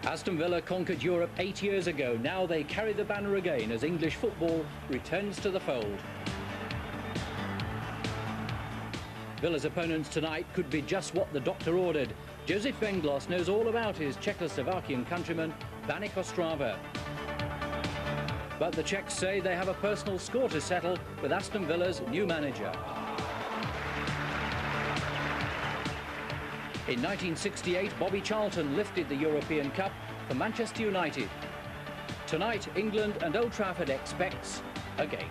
Aston Villa conquered Europe 8 years ago. Now they carry the banner again as English football returns to the fold. Villa's opponents tonight could be just what the doctor ordered. Josip Venglos knows all about his Czechoslovakian countryman, Banik Ostrava. But the Czechs say they have a personal score to settle with Aston Villa's new manager. In 1968, Bobby Charlton lifted the European Cup for Manchester United. Tonight, England and Old Trafford expects a game.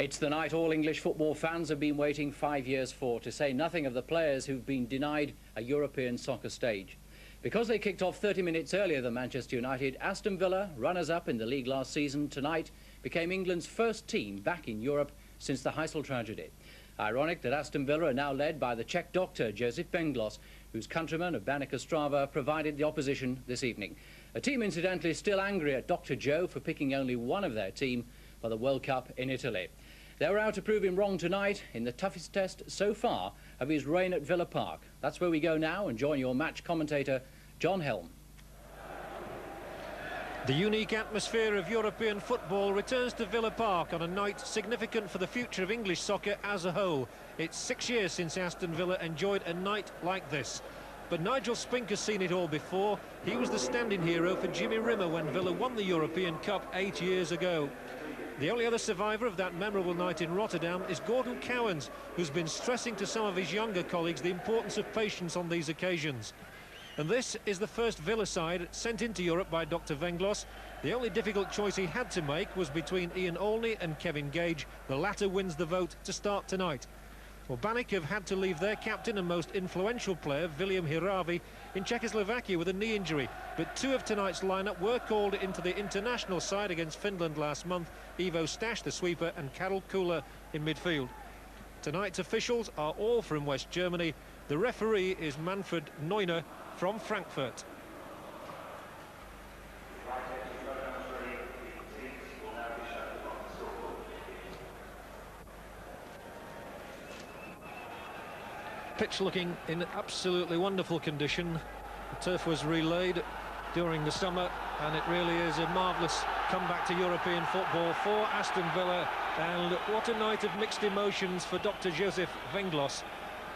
It's the night all English football fans have been waiting 5 years for, to say nothing of the players who've been denied a European soccer stage. Because they kicked off 30 minutes earlier than Manchester United, Aston Villa, runners-up in the league last season, tonight became England's first team back in Europe since the Heysel tragedy. Ironic that Aston Villa are now led by the Czech doctor, Josip Venglos, whose countryman of Banik Ostrava provided the opposition this evening. A team, incidentally, still angry at Dr. Joe for picking only one of their team for the World Cup in Italy. They were out to prove him wrong tonight in the toughest test so far of his reign at Villa Park. That's where we go now and join your match commentator, John Helm. The unique atmosphere of European football returns to Villa Park on a night significant for the future of English soccer as a whole. It's 6 years since Aston Villa enjoyed a night like this. But Nigel Spink has seen it all before. He was the stand-in hero for Jimmy Rimmer when Villa won the European Cup 8 years ago. The only other survivor of that memorable night in Rotterdam is Gordon Cowans, who's been stressing to some of his younger colleagues the importance of patience on these occasions. And this is the first Villa side sent into Europe by Dr. Venglos. The only difficult choice he had to make was between Ian Olney and Kevin Gage. The latter wins the vote to start tonight. Well, Banik have had to leave their captain and most influential player, William Hiravi, in Czechoslovakia with a knee injury. But two of tonight's lineup were called into the international side against Finland last month. Ivo Stash, the sweeper, and Karol Kula in midfield. Tonight's officials are all from West Germany. The referee is Manfred Neuner from Frankfurt. Pitch looking in absolutely wonderful condition. The turf was relaid during the summer, and it really is a marvellous comeback to European football for Aston Villa. And what a night of mixed emotions for Dr. Josip Venglos.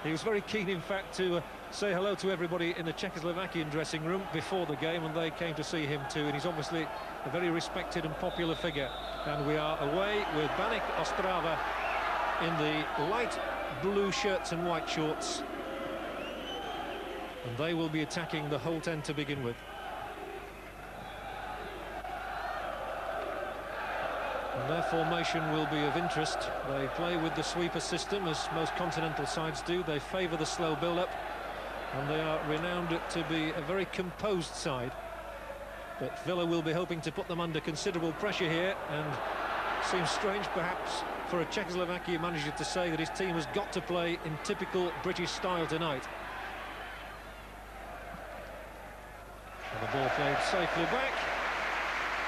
He was very keen, in fact, to say hello to everybody in the Czechoslovakian dressing room before the game, and they came to see him too. And he's obviously a very respected and popular figure. And we are away with Banik Ostrava in the light blue shirts and white shorts. And they will be attacking the whole 10 to begin with. And their formation will be of interest. They play with the sweeper system, as most continental sides do. They favour the slow build-up, and they are renowned to be a very composed side. But Villa will be hoping to put them under considerable pressure here, and it seems strange, perhaps, for a Czechoslovakia manager to say that his team has got to play in typical British style tonight. And the ball played safely back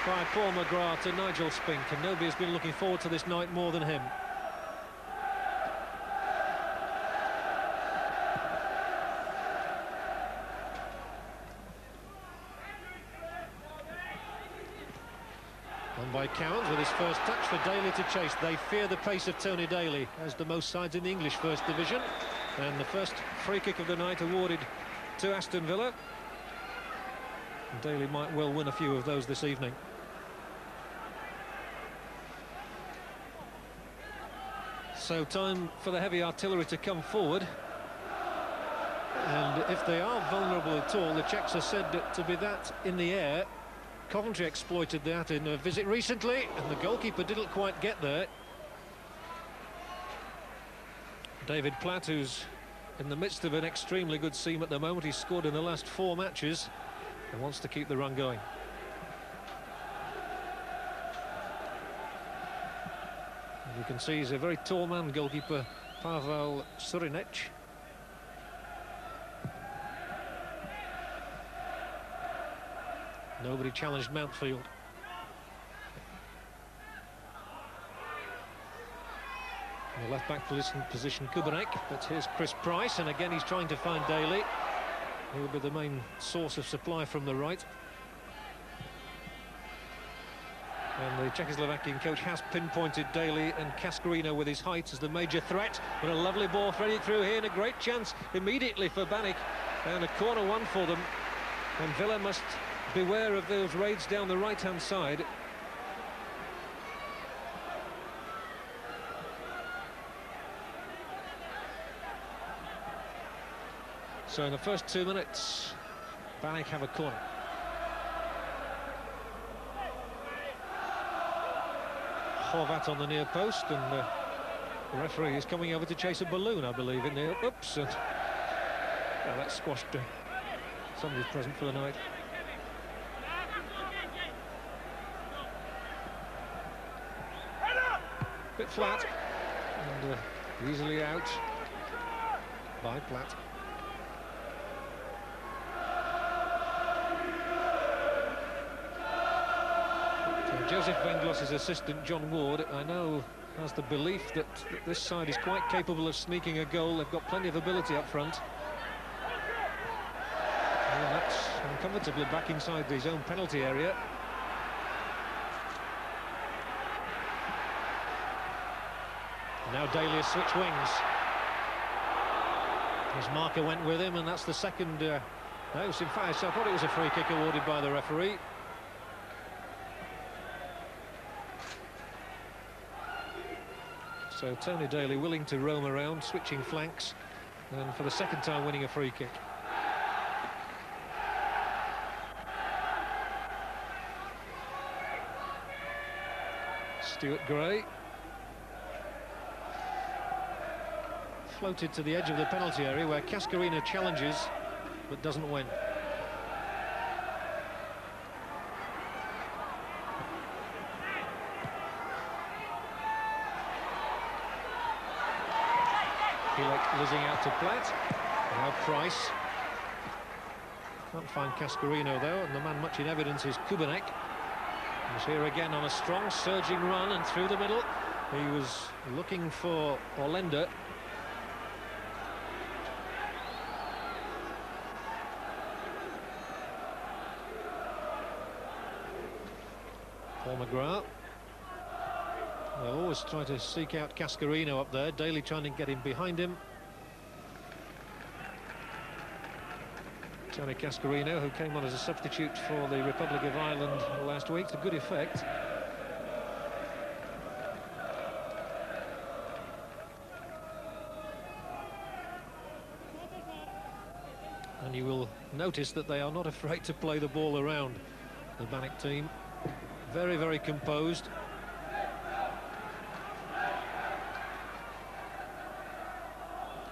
by Paul McGrath to Nigel Spink, and nobody has been looking forward to this night more than him. And by Cowans with his first touch for Daly to chase. They fear the pace of Tony Daly, as do most sides in the English First Division. And the first free kick of the night awarded to Aston Villa. And Daly might well win a few of those this evening. So time for the heavy artillery to come forward. And if they are vulnerable at all, the Czechs are said to be that in the air. Coventry exploited that in a visit recently, and the goalkeeper didn't quite get there. David Platt, who's in the midst of an extremely good seam at the moment. He's scored in the last 4 matches and wants to keep the run going. You can see he's a very tall man, goalkeeper Pavel Surinec. Nobody challenged Mountfield. In the left-back position Kubanek, but here's Chris Price, and again he's trying to find Daly. He'll be the main source of supply from the right. And the Czechoslovakian coach has pinpointed Daly and Cascarino with his height as the major threat. But a lovely ball threaded through here, and a great chance immediately for Banik. And a corner one for them. And Villa must beware of those raids down the right-hand side. So in the first 2 minutes, Banik have a corner. Horvat on the near post, and the referee is coming over to chase a balloon, I believe, in the... Oops! And, well, that's squashed somebody's present for the night. Bit flat, and easily out by Platt. Joseph Venglos' assistant, John Ward, I know has the belief that this side is quite capable of sneaking a goal. They've got plenty of ability up front. And that's uncomfortably back inside his own penalty area. Now Daly has switched wings. His marker went with him, and that's the second... no, in fact, I thought it was a free kick awarded by the referee. So Tony Daly willing to roam around, switching flanks, and for the second time winning a free kick. Stuart Gray. Floated to the edge of the penalty area where Cascarino challenges but doesn't win. Losing out to Platt. Now Price. Can't find Cascarino though, and the man much in evidence is Kubanek. He's here again on a strong surging run and through the middle. He was looking for Orlender. Paul McGrath. They'll always try to seek out Cascarino up there. Daly trying to get him behind him. Tony Cascarino, who came on as a substitute for the Republic of Ireland last week, to good effect. And you will notice that they are not afraid to play the ball around, the Banik team. Very, very composed.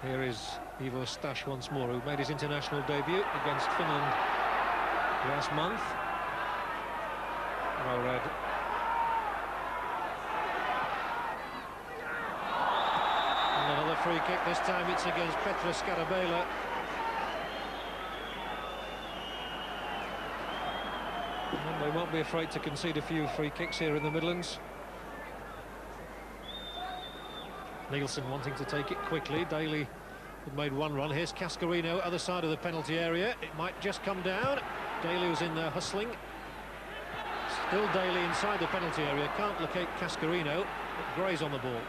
Here is Ivo Stash once more, who made his international debut against Finland last month. Well read. And another free kick, this time it's against Petra Scarabela. And they won't be afraid to concede a few free kicks here in the Midlands. Nielsen wanting to take it quickly. Daly had made one run. Here's Cascarino, other side of the penalty area. It might just come down. Daly was in there hustling. Still Daly inside the penalty area. Can't locate Cascarino. But Gray's on the ball.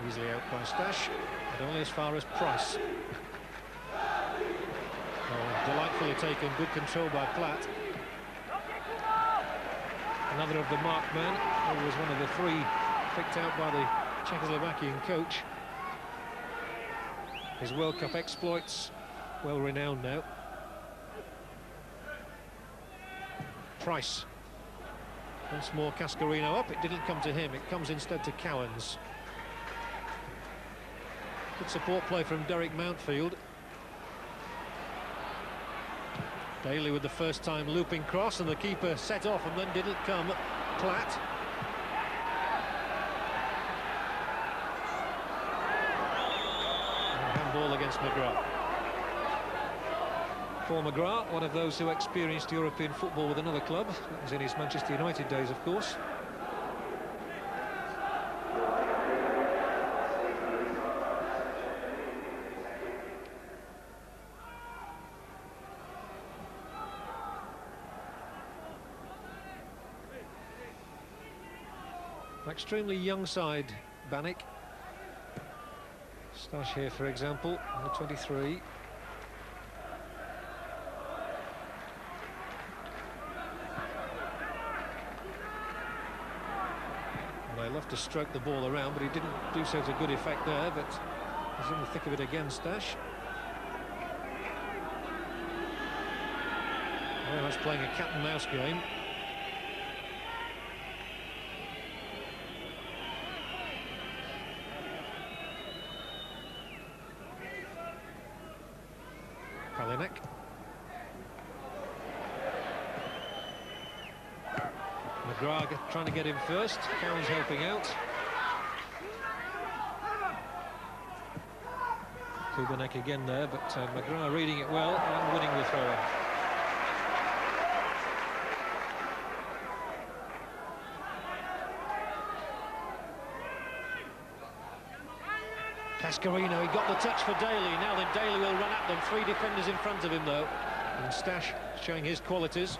Easily out by Stash, but only as far as Price. Oh, delightfully taken. Good control by Platt. Another of the marked men, who was one of the three picked out by the Czechoslovakian coach. His World Cup exploits, well renowned now. Price. Once more Cascarino up. It didn't come to him, it comes instead to Cowans. Good support play from Derek Mountfield. Daly with the first time looping cross, and the keeper set off and then didn't come. Platt. And handball against McGrath. Paul McGrath, one of those who experienced European football with another club. That was in his Manchester United days, of course. Extremely young side, Banik. Stash here, for example, number 23. They love to stroke the ball around, but he didn't do so to good effect there, but he's in the thick of it again, Stash. Very much playing a cat and mouse game. Banik. McGrath trying to get him first. Cowan's helping out. Banik again there, but McGrath reading it well and winning the throw-in. Cascarino, he got the touch for Daly. Now then Daly will run at them. 3 defenders in front of him though. And Stash showing his qualities.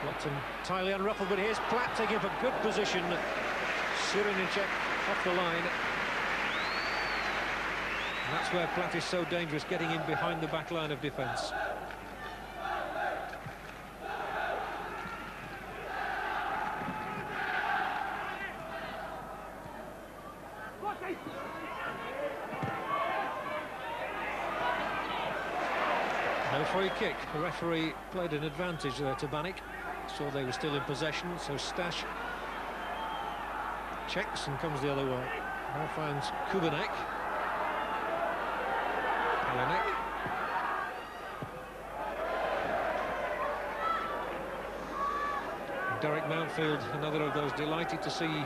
Locked entirely unruffled, but here's Platt taking up a good position. Sirinicek off the line. And that's where Platt is so dangerous, getting in behind the back line of defence. No free kick. The referee played an advantage there to Banik. Saw they were still in possession, so Stash checks and comes the other way. Now finds Banik. Derek Mountfield, another of those delighted to see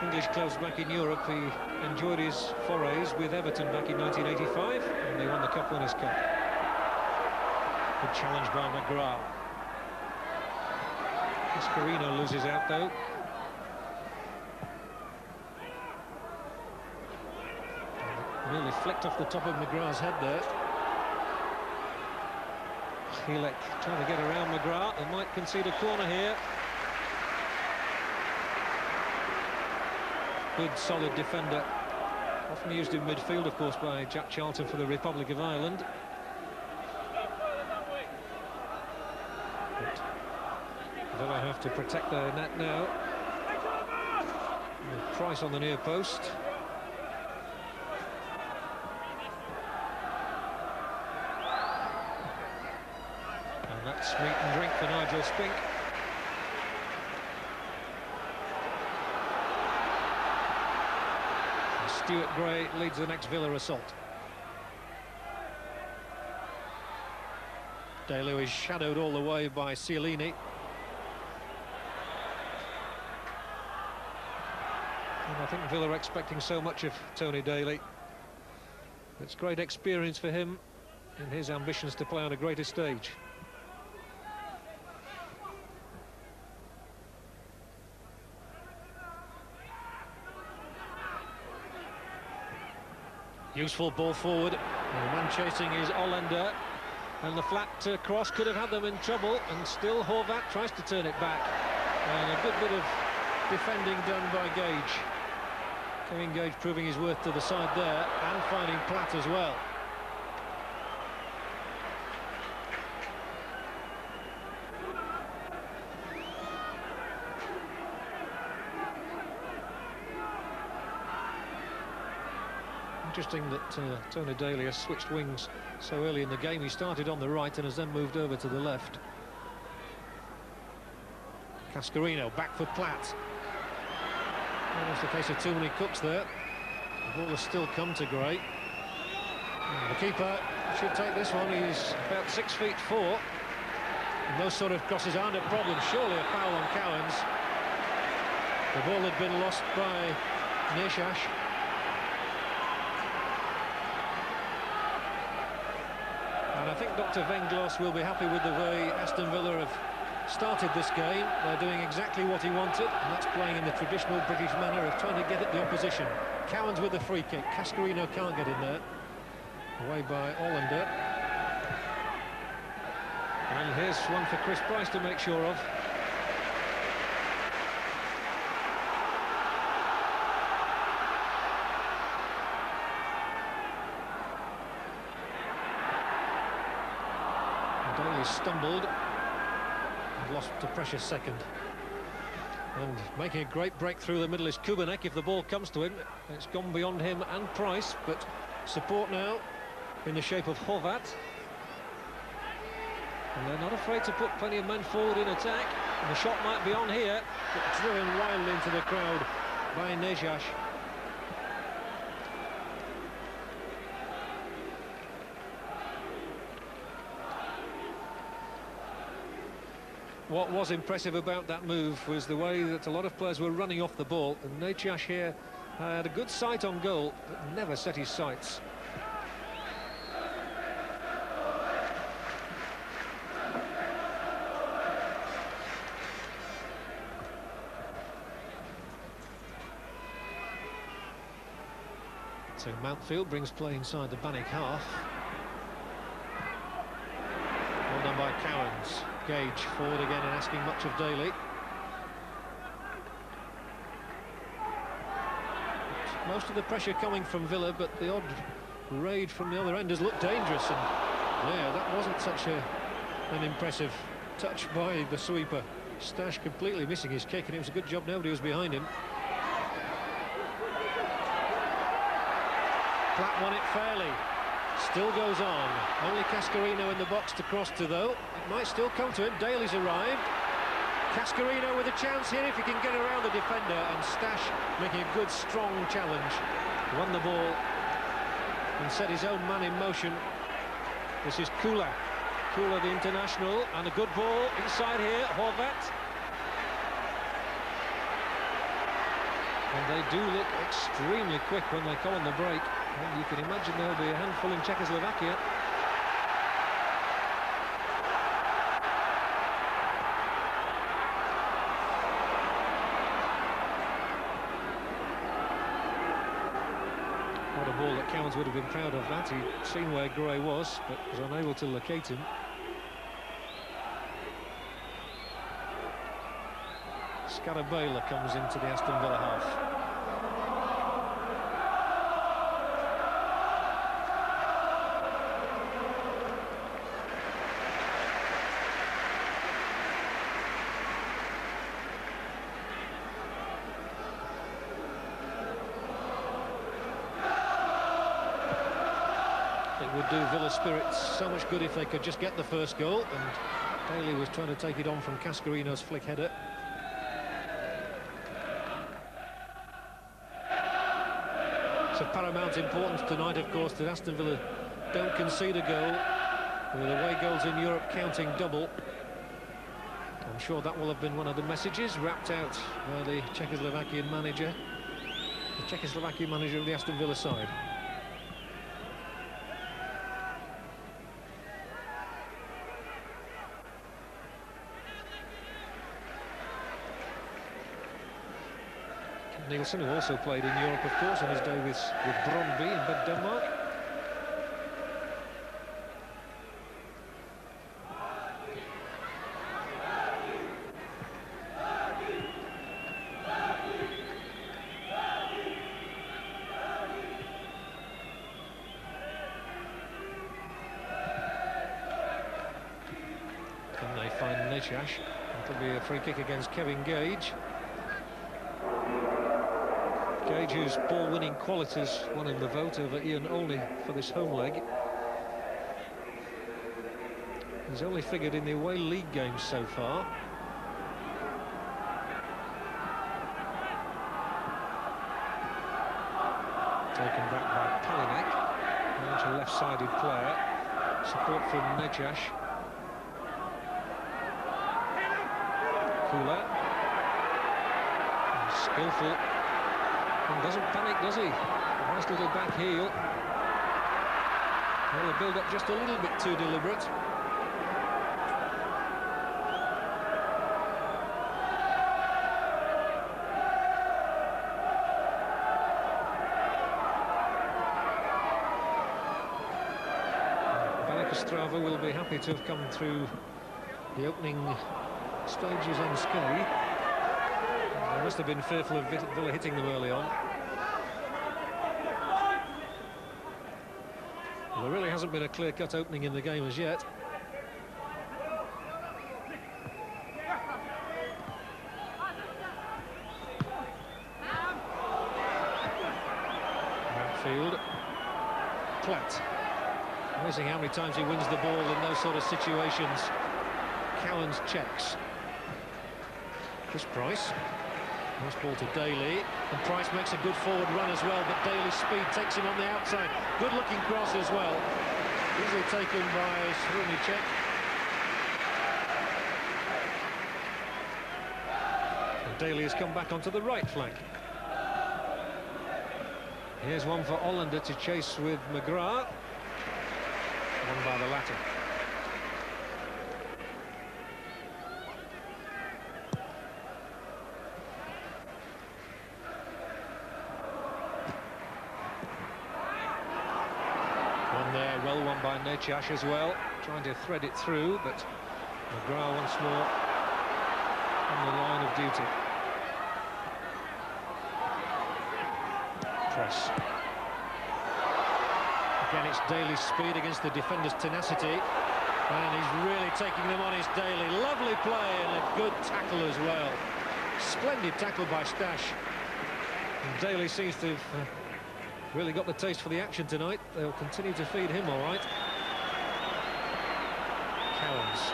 English clubs back in Europe. He enjoyed his forays with Everton back in 1985, and they won the Cup Winners' Cup. Good challenge by McGrath. Cascarino loses out though. Nearly flicked off the top of McGrath's head there. Heelek trying to get around McGrath. They might concede a corner here. Good solid defender. Often used in midfield, of course, by Jack Charlton for the Republic of Ireland. Villa have to protect their net now. With Price on the near post. And that's meat and drink for Nigel Spink. And Stuart Gray leads the next Villa assault. Daly is shadowed all the way by Cialini. And I think Villa are expecting so much of Tony Daly. It's great experience for him in his ambitions to play on a greater stage. Useful ball forward. And the man chasing is Hollander. And the flat cross could have had them in trouble, and still Horvat tries to turn it back. And a good bit of defending done by Gage. Kevin Gage proving his worth to the side there, and finding Platt as well. Interesting that Tony Daly has switched wings so early in the game. He started on the right and has then moved over to the left. Cascarino back for Platt. Almost a case of too many cooks there. The ball has still come to Gray. And the keeper should take this one. He's about 6'4". And those sort of crosses aren't a problem. Surely a foul on Cowans. The ball had been lost by Nishash. And I think Dr. Venglos will be happy with the way Aston Villa have started this game. They're doing exactly what he wanted, and that's playing in the traditional British manner of trying to get at the opposition. Cowans with a free kick. Cascarino can't get in there. Away by Hollander. And here's one for Chris Price to make sure of. Daly stumbled and lost to pressure second. And making a great break through the middle is Banik. If the ball comes to him, it's gone beyond him and Price, but support now in the shape of Horvat. And they're not afraid to put plenty of men forward in attack. And the shot might be on here, but driven wildly into the crowd by Nejash. What was impressive about that move was the way that a lot of players were running off the ball, and Nejash here had a good sight on goal, but never set his sights. So Mountfield brings play inside the Banik half. Well done by Cowans. Gage forward again and asking much of Daly. Most of the pressure coming from Villa, but the odd raid from the other end has looked dangerous. And yeah, that wasn't such an impressive touch by the sweeper. Stash completely missing his kick, and it was a good job nobody was behind him. Platt won it fairly. Still goes on. Only Cascarino in the box to cross to, though. It might still come to him. Daly's arrived. Cascarino with a chance here if he can get around the defender, and Stash making a good, strong challenge. Won the ball and set his own man in motion. This is Kula. Kula, the international, and a good ball inside here. Horvat. And they do look extremely quick when they come on the break. And you can imagine there'll be a handful in Czechoslovakia. What a ball that Cowans would have been proud of that. He'd seen where Gray was, but was unable to locate him. Scarabella comes into the Aston Villa half. It would do Villa spirits so much good if they could just get the first goal, and Daly was trying to take it on from Cascarino's flick header. It's of paramount importance tonight, of course, that Aston Villa don't concede a goal, with away goals in Europe counting double. I'm sure that will have been one of the messages rapped out by the Czechoslovakian manager, of the Aston Villa side. Nielsen, who also played in Europe, of course, on his day with Brøndby in Denmark. Can they find Nejash? That'll be a free kick against Kevin Gage. Gage, whose ball-winning qualities won him the vote over Ian Olney for this home leg. He's only figured in the away league games so far. Taken back by Banik, large a left-sided player. Support from Nejash. Kula. Skillful. And doesn't panic, does he? A nice little back heel. Well, the build-up just a little bit too deliberate. Banik Ostrava will be happy to have come through the opening stages unscathed. They must have been fearful of Villa hitting them early on. Well, there really hasn't been a clear-cut opening in the game as yet. Amazing how many times he wins the ball in those sort of situations. Cowan's checks. Chris Price. Nice ball to Daly. And Price makes a good forward run as well, but Daly's speed takes him on the outside. Good looking cross as well. Easily taken by Srunicek. And Daly has come back onto the right flank. Here's one for Hollander to chase with McGrath. One by the latter. One there, well won by Nechash as well. Trying to thread it through, but McGrath once more on the line of duty. Press. Again, it's Daly's speed against the defender's tenacity, and he's really taking them on. His Daly. Lovely play and a good tackle as well. Splendid tackle by Stash. And Daly seems to have really got the taste for the action tonight. They'll continue to feed him all right. Cowans.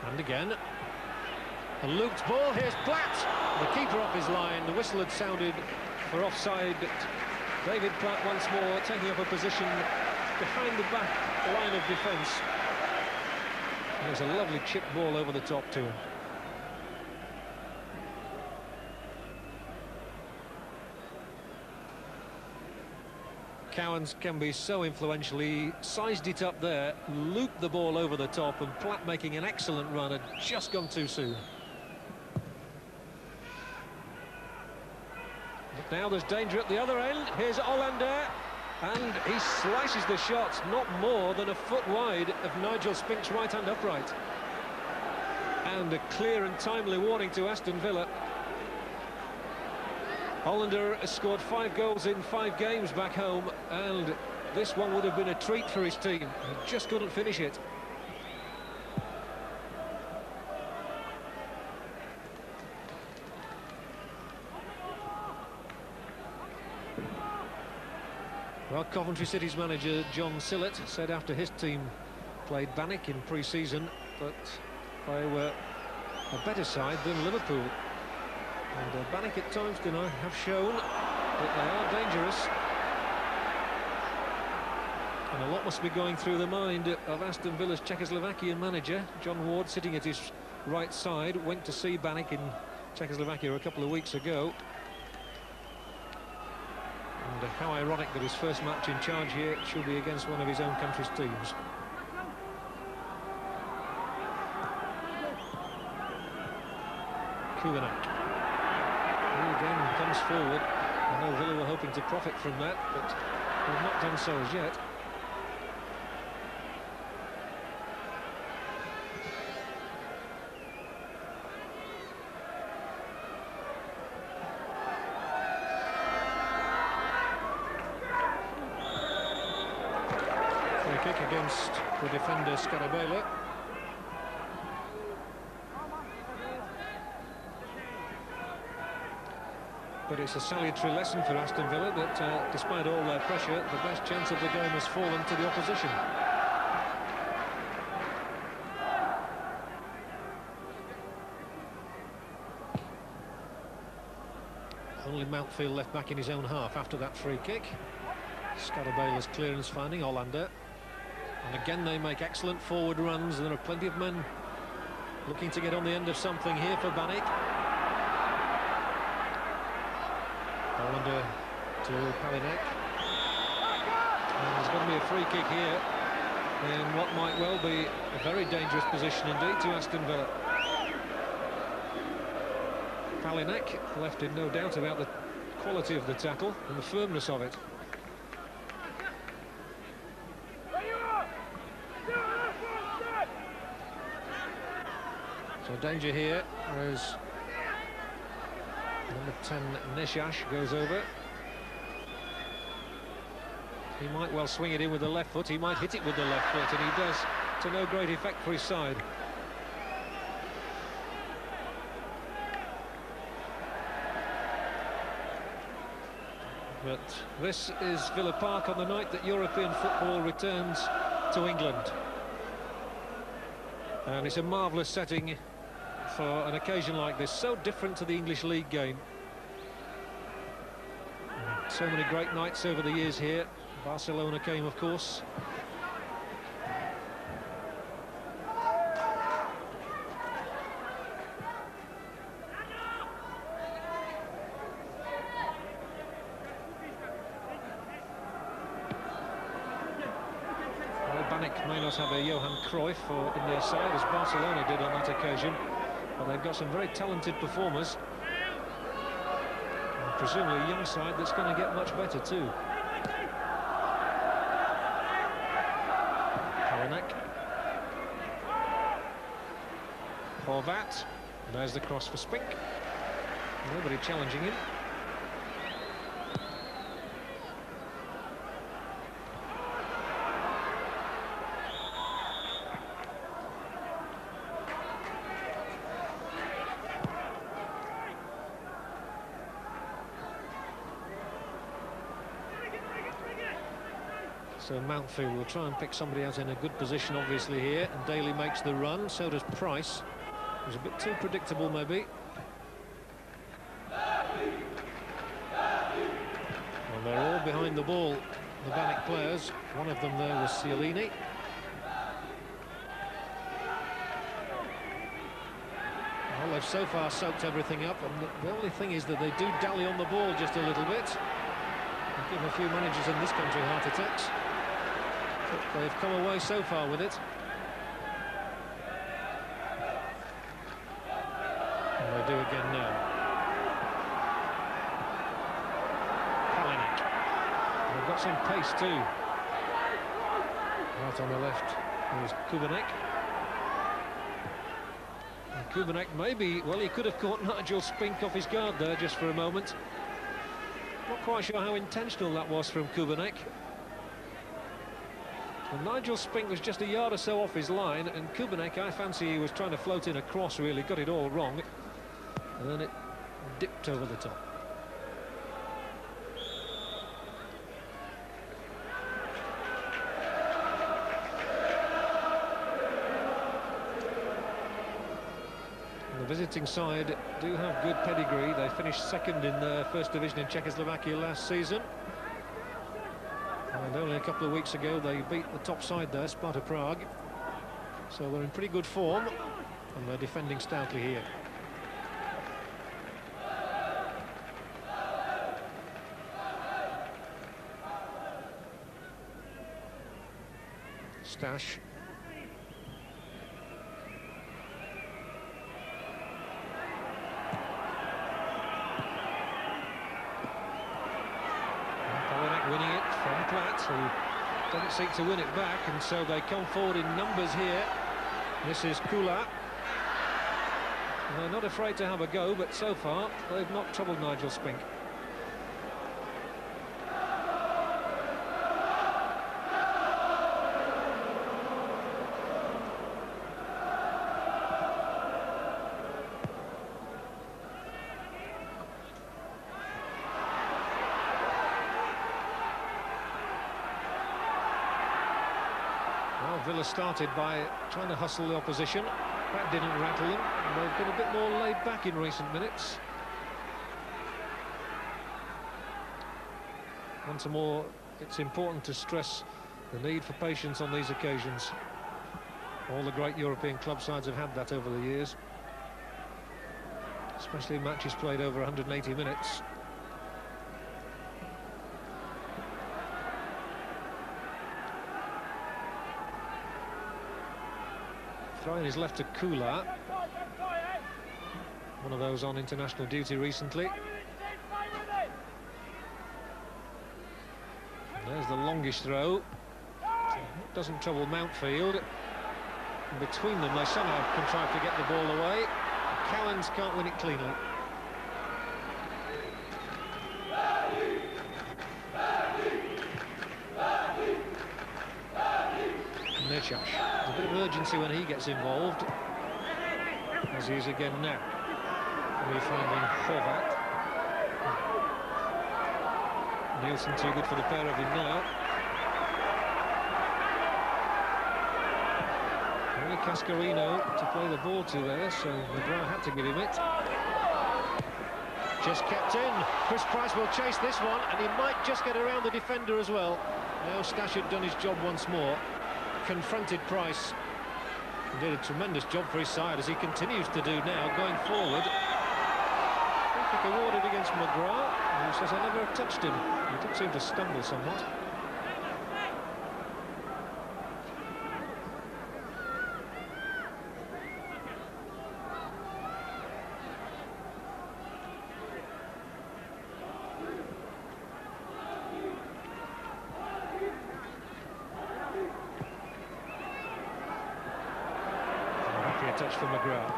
And again. A looped ball. Here's Platt. The keeper off his line. The whistle had sounded for offside. David Platt once more taking up a position behind the back line of defence. There's a lovely chip ball over the top to him. Cowans can be so influential. He sized it up there, looped the ball over the top, and Platt making an excellent run had just gone too soon. But now there's danger at the other end. Here's Hollander, and he slices the shot not more than a foot wide of Nigel Spink's right-hand upright. And a clear and timely warning to Aston Villa. Hollander has scored 5 goals in 5 games back home, and this one would have been a treat for his team. He just couldn't finish it. Well, Coventry City's manager John Sillett said after his team played Banik in pre-season that they were a better side than Liverpool. And Banik at times tonight have shown that they are dangerous. And a lot must be going through the mind of Aston Villa's Czechoslovakian manager. John Ward, sitting at his right side, went to see Banik in Czechoslovakia a couple of weeks ago. And how ironic that his first match in charge here should be against one of his own country's teams. Kulinak. He again comes forward. I know Villa were hoping to profit from that, but they've not done so as yet. Free kick against the defender Scarabella. But it's a salutary lesson for Aston Villa that, despite all their pressure, the best chance of the game has fallen to the opposition. Only Mountfield left back in his own half after that free kick. Scarabella's clearance finding Hollander. And again they make excellent forward runs. There are plenty of men looking to get on the end of something here for Banik. Hollander to Banik. And there's going to be a free kick here in what might well be a very dangerous position indeed to Aston Villa. Banik left in no doubt about the quality of the tackle and the firmness of it. So danger here as number 10 Nechash goes over. He might well swing it in with the left foot. He might hit it with the left foot, and he does to no great effect for his side. But this is Villa Park on the night that European football returns to England. And it's a marvellous setting for an occasion like this, so different to the English League game. So many great nights over the years here. Barcelona came, of course. Well, Banik may not have a Johan Cruyff in their side, as Barcelona did on that occasion, but they've got some very talented performers. And presumably a young side that's going to get much better too. Horvat, there's the cross for Spink. Nobody challenging him. So Mountfield will try and pick somebody out in a good position, obviously, here, and Daly makes the run, so does Price. It was a bit too predictable, maybe. And they're all behind the ball, the Banik players. One of them there was Cialini. Well, they've so far soaked everything up, and the only thing is that they do dally on the ball just a little bit. They give a few managers in this country heart attacks. But they've come away so far with it. And they do again now. Banik. They've got some pace too. Right on the left is Kubanek. And Kubanek maybe, well, he could have caught Nigel Spink off his guard there just for a moment. Not quite sure how intentional that was from Kubanek. And Nigel Spink was just a yard or so off his line, and Kubanek, I fancy he was trying to float in a cross, really, got it all wrong, and then it dipped over the top. And the visiting side do have good pedigree. They finished second in the first division in Czechoslovakia last season. And only a couple of weeks ago they beat the top side there, Sparta Prague. So they're in pretty good form, and they're defending stoutly here. Stash. Winning it from Platt, who doesn't seek to win it back, and so they come forward in numbers here. This is Kula. They're not afraid to have a go, but so far they've not troubled Nigel Spink. Villa started by trying to hustle the opposition. That didn't rattle them. They've been a bit more laid back in recent minutes. Once more, it's important to stress the need for patience on these occasions. All the great European club sides have had that over the years, especially matches played over 180 minutes. Throwing his left to Kula. One of those on international duty recently. And there's the longish throw. Doesn't trouble Mountfield. And between them, they somehow contrive to get the ball away. Callens can't win it cleanly. There's a bit of urgency when he gets involved, as he is again now. We're finding Horvat. Nielsen too good for the pair of him now. Only Cascarino to play the ball to there, so McGrath had to give him it. Just kept in. Chris Price will chase this one, and he might just get around the defender as well. Now Stash had done his job once more. Confronted Price. He did a tremendous job for his side, as he continues to do now, going forward. Free kick awarded against McGrath, who says, I never touched him. He did seem to stumble somewhat. Touch for McGrath,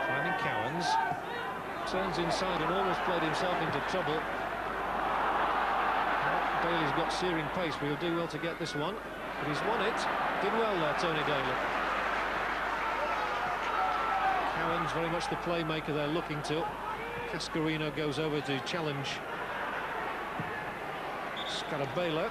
finding Cowans, turns inside and almost played himself into trouble. Well, Daly's got searing pace, but he'll do well to get this one, but he's won it. Did well there, Tony Daly. Cowans very much the playmaker they're looking to. Cascarino goes over to challenge Scarabella.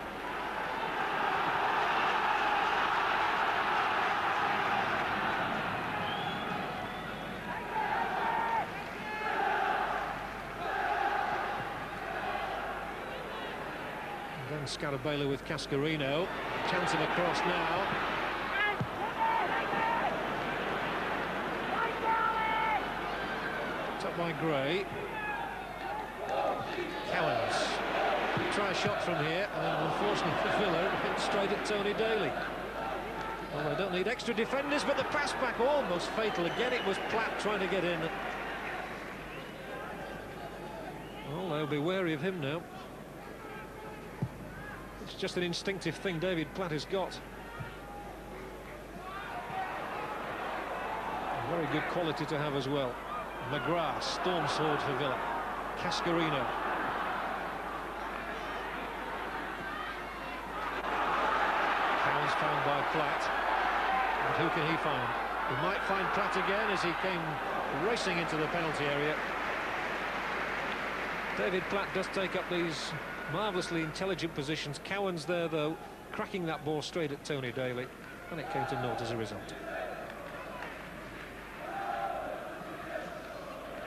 Scarabella with Cascarino, chancing across now. Top by Gray. Cowans. Try a shot from here, and unfortunately for Villa, it went straight at Tony Daly. Well, they don't need extra defenders, but the pass back almost fatal again. It was Platt trying to get in. Well, they'll be wary of him now. It's just an instinctive thing David Platt has got. A very good quality to have as well. McGrath storms forward for Villa. Cascarino. Cowans found by Platt. And who can he find? He might find Platt again as he came racing into the penalty area. David Platt does take up these marvellously intelligent positions. Cowans there, though, cracking that ball straight at Tony Daly, and it came to naught as a result.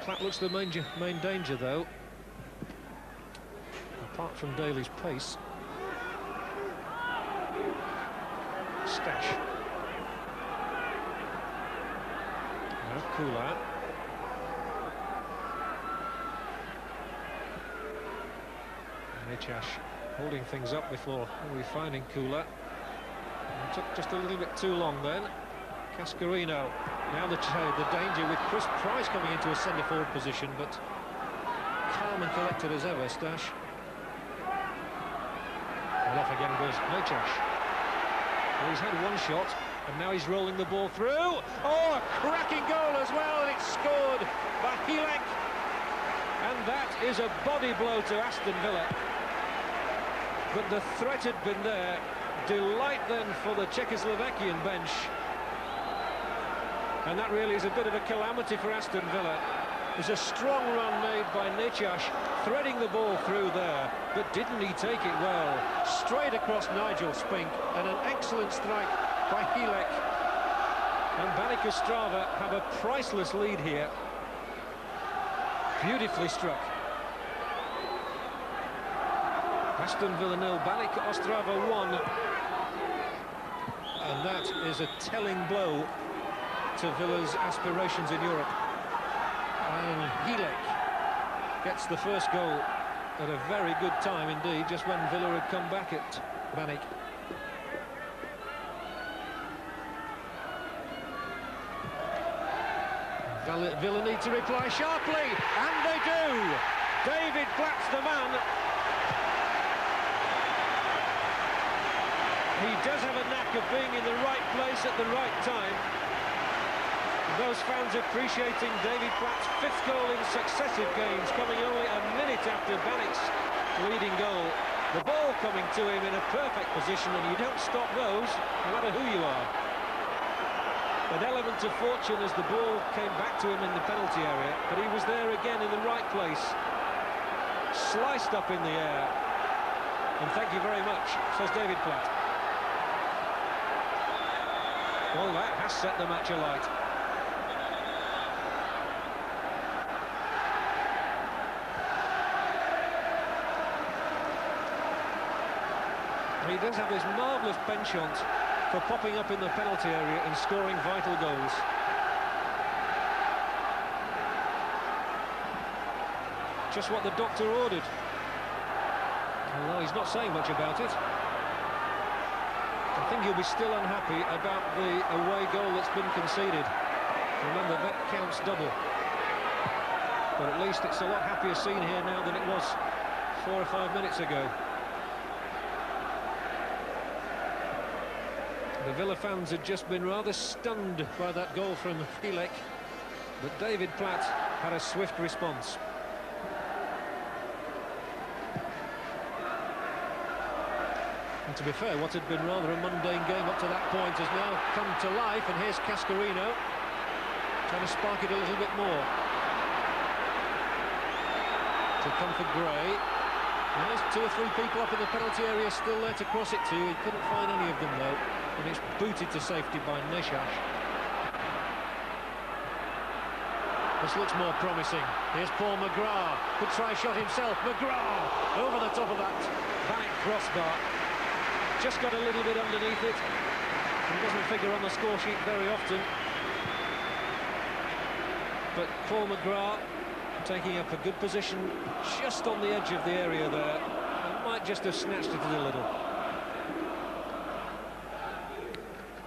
Platt looks the main danger, though, apart from Daly's pace. Stash. Now Kula. Nichash holding things up before finding Kula. It took just a little bit too long then. Cascarino. Now the danger with Chris Price coming into a centre-forward position, but calm and collected as ever, Stash. And off again goes Nichash. Well, he's had one shot, and now he's rolling the ball through. Oh, a cracking goal as well, and it's scored by Hilek. And that is a body blow to Aston Villa. But the threat had been there. Delight then for the Czechoslovakian bench. And that really is a bit of a calamity for Aston Villa. There's a strong run made by Nichash, threading the ball through there, but didn't he take it well? Straight across Nigel Spink, and an excellent strike by Hilek. And Banik Ostrava have a priceless lead here. Beautifully struck. Aston Villa 0, Banik Ostrava 1. And that is a telling blow to Villa's aspirations in Europe. And Hilek gets the first goal at a very good time indeed, just when Villa had come back at Banik. Villa need to reply sharply, and they do! David Platt's the man. He does have a knack of being in the right place at the right time. Those fans appreciating David Platt's 5th goal in successive games, coming only a minute after Banik's leading goal. The ball coming to him in a perfect position, and you don't stop those, no matter who you are. An element of fortune as the ball came back to him in the penalty area, but he was there again in the right place. Sliced up in the air. And thank you very much, says David Platt. Well, that has set the match alight. He does have this marvellous penchant for popping up in the penalty area and scoring vital goals. Just what the doctor ordered. Although he's not saying much about it. I think he'll be still unhappy about the away goal that's been conceded. Remember, that counts double. But at least it's a lot happier scene here now than it was 4 or 5 minutes ago. The Villa fans had just been rather stunned by that goal from Filek, but David Platt had a swift response. And to be fair, what had been rather a mundane game up to that point has now come to life, and here's Cascarino trying to spark it a little bit more. To come for Gray. And there's 2 or 3 people up in the penalty area still there to cross it to. He couldn't find any of them though. And it's booted to safety by Neshash. This looks more promising. Here's Paul McGrath. Could try a shot himself. McGrath over the top of that Banik crossbar. Just got a little bit underneath it. It doesn't figure on the score sheet very often. But Paul McGrath taking up a good position just on the edge of the area there. And might just have snatched it a little.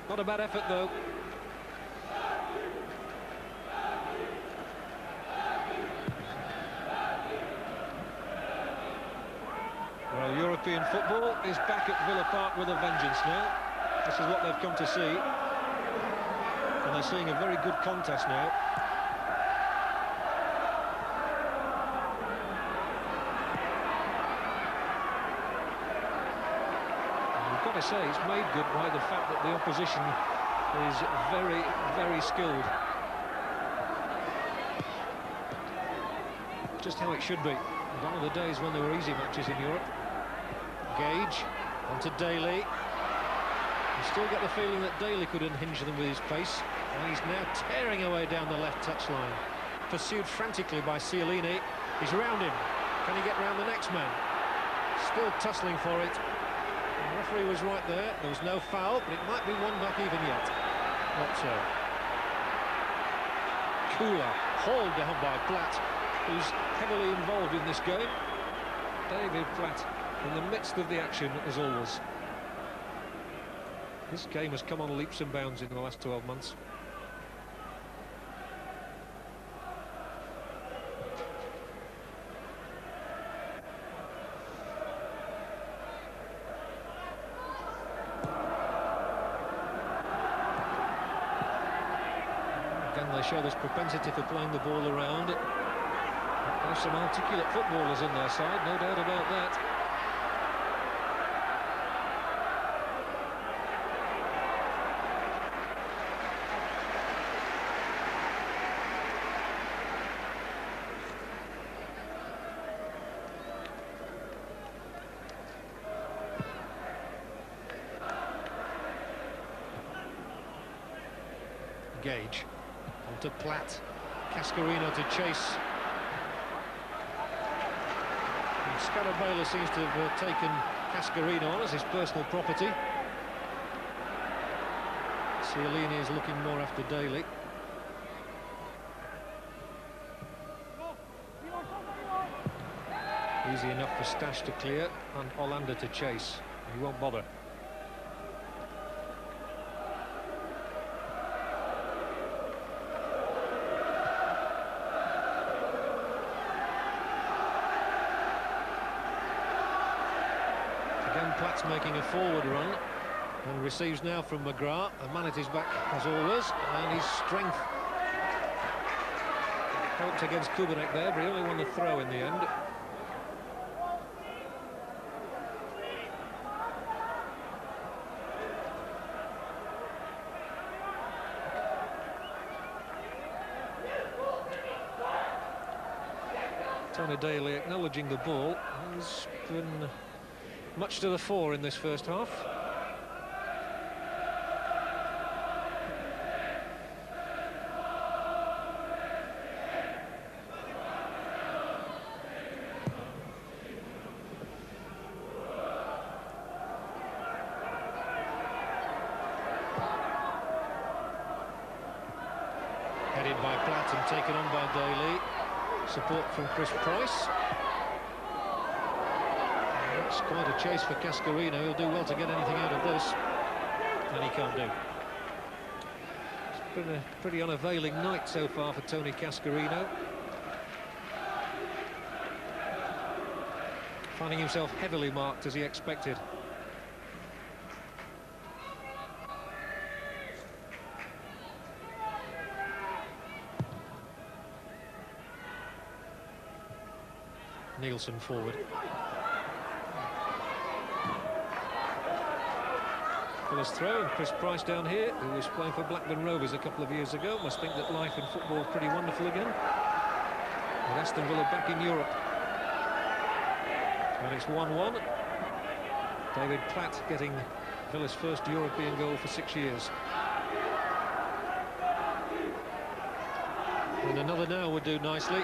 Not a bad effort, though. Well, European football is back at Villa Park with a vengeance now. This is what they've come to see. And they're seeing a very good contest now. I say it's made good by the fact that the opposition is very, very skilled. Just how it should be. One of the days when there were easy matches in Europe. Gage onto Daly. You still get the feeling that Daly could unhinge them with his pace, and he's now tearing away down the left touchline. Pursued frantically by Cialini. He's round him. Can he get round the next man? Still tussling for it. The referee was right there. There was no foul, but it might be one back even yet. Not so. Kula hauled down by Platt, who's heavily involved in this game. David Platt in the midst of the action, as always. This game has come on leaps and bounds in the last 12 months. They show this propensity for playing the ball around. There's some articulate footballers in their side, no doubt about that. Gage. To Platt, Cascarino to chase. And Scarabella seems to have taken Cascarino on as his personal property. Cialini is looking more after Daly. Easy enough for Stash to clear and Hollander to chase. He won't bother. Platt's making a forward run and receives now from McGrath. A man at his back as always, and his strength helped against Kubanek there, but he only won the throw in the end. Tony Daly acknowledging the ball. He's been Much to the fore in this first half. Headed by Platt and taken on by Daly. Support from Chris Price. It's quite a chase for Cascarino. He'll do well to get anything out of this. And he can't do. It's been a pretty unavailing night so far for Tony Cascarino. Finding himself heavily marked as he expected. Nielsen forward. Villa's throw, and Chris Price down here, who was playing for Blackburn Rovers a couple of years ago, must think that life in football is pretty wonderful again. With Aston Villa back in Europe. And it's 1-1. David Platt getting Villa's first European goal for 6 years. And another now would do nicely.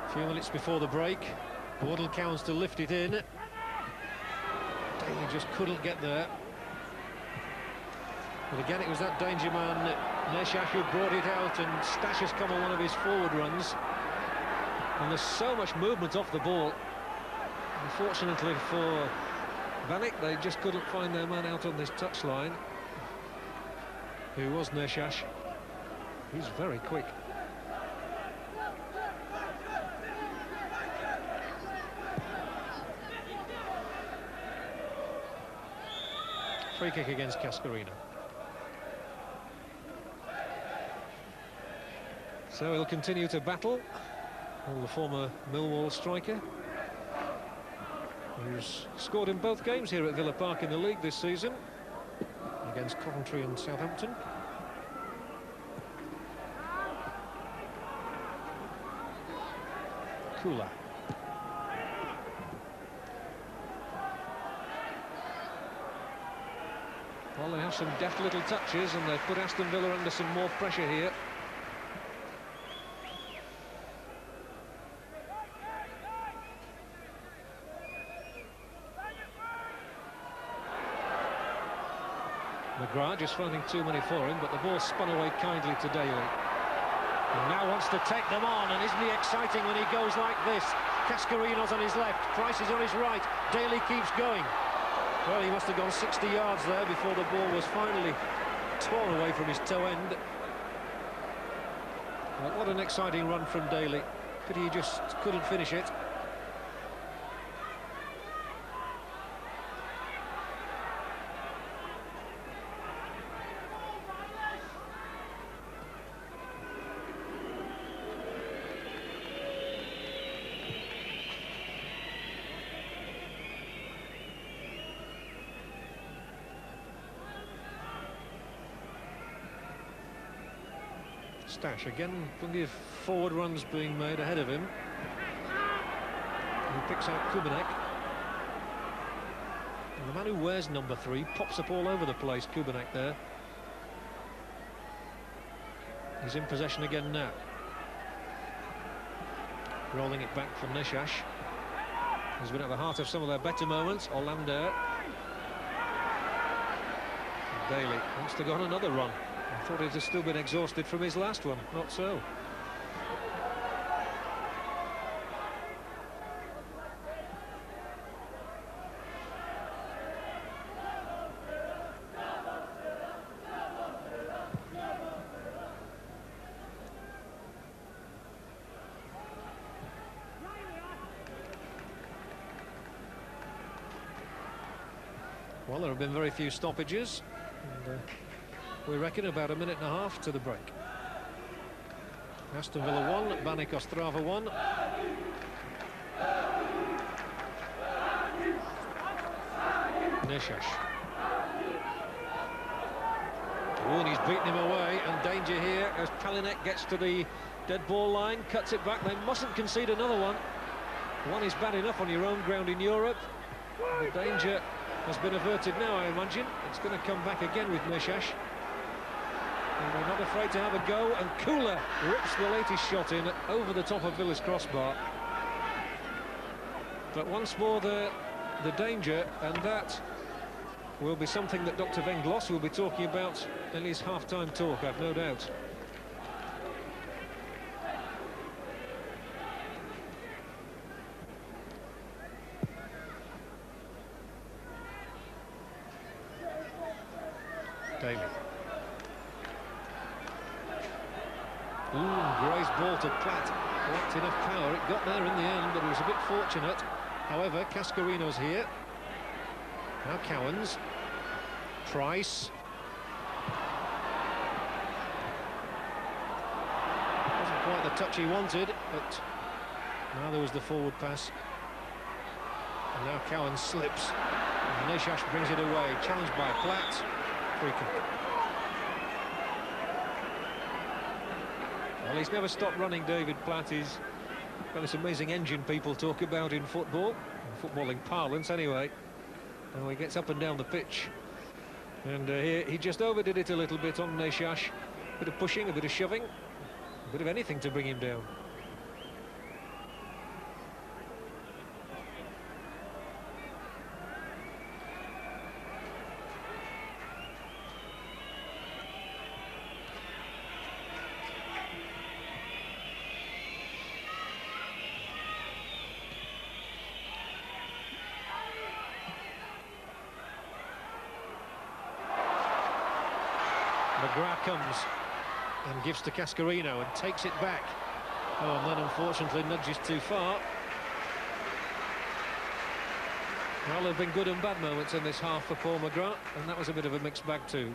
A few minutes before the break, Wardle counts to lift it in. Daly just couldn't get there. But again, it was that danger man, Neshash, who brought it out, and Stash has come on one of his forward runs. And there's so much movement off the ball. Unfortunately for Banik, they just couldn't find their man out on this touchline, who was Neshash. He's very quick. Free kick against Cascarino. So he'll continue to battle. The former Millwall striker, who's scored in both games here at Villa Park in the league this season, against Coventry and Southampton. Kula. Well, they have some deft little touches, and they've put Aston Villa under some more pressure here. McGrath just finding too many for him, but the ball spun away kindly to Daly. And now wants to take them on, and isn't he exciting when he goes like this? Cascarino's on his left, Price is on his right, Daly keeps going. Well, he must have gone 60 yards there before the ball was finally torn away from his toe end. Well, what an exciting run from Daly. Pity he just couldn't finish it. Stash again, plenty of forward runs being made ahead of him. He picks out Kubanek. And the man who wears number 3 pops up all over the place, Kubanek there. He's in possession again now. Rolling it back from Neshash. He's been at the heart of some of their better moments. Olander. Daly wants to go on another run. I thought he'd have still been exhausted from his last one. Not so. Well, there have been very few stoppages. And, we reckon about a minute and a half to the break. Aston Villa 1, Banik Ostrava 1. Neshash. Oh, and he's beaten him away, and danger here as Palinek gets to the dead ball line, cuts it back. They mustn't concede another one. One is bad enough on your own ground in Europe. The danger has been averted now, I imagine. It's going to come back again with Neshash. And they're not afraid to have a go, and Kula rips the latest shot in over the top of Villa's crossbar. But once more the danger, and that will be something that Dr. Venglos will be talking about in his half-time talk, I've no doubt. Daly. Gray's ball to Platt. Lacked enough power. It got there in the end, but it was a bit fortunate. However, Cascarino's here. Now Cowans. Price. Wasn't quite the touch he wanted, but now there was the forward pass. And now Cowans slips. And Neshash brings it away. Challenged by Platt. Free kick. Well, he's never stopped running, David Platt. He's got this amazing engine people talk about in football, in footballing parlance anyway. And he gets up and down the pitch. And here he just overdid it a little bit on Neshash. A bit of pushing, a bit of shoving, a bit of anything to bring him down. McGrath comes and gives to Cascarino and takes it back. Oh, and then unfortunately nudges too far. Well, there have been good and bad moments in this half for Paul McGrath, and that was a bit of a mixed bag too.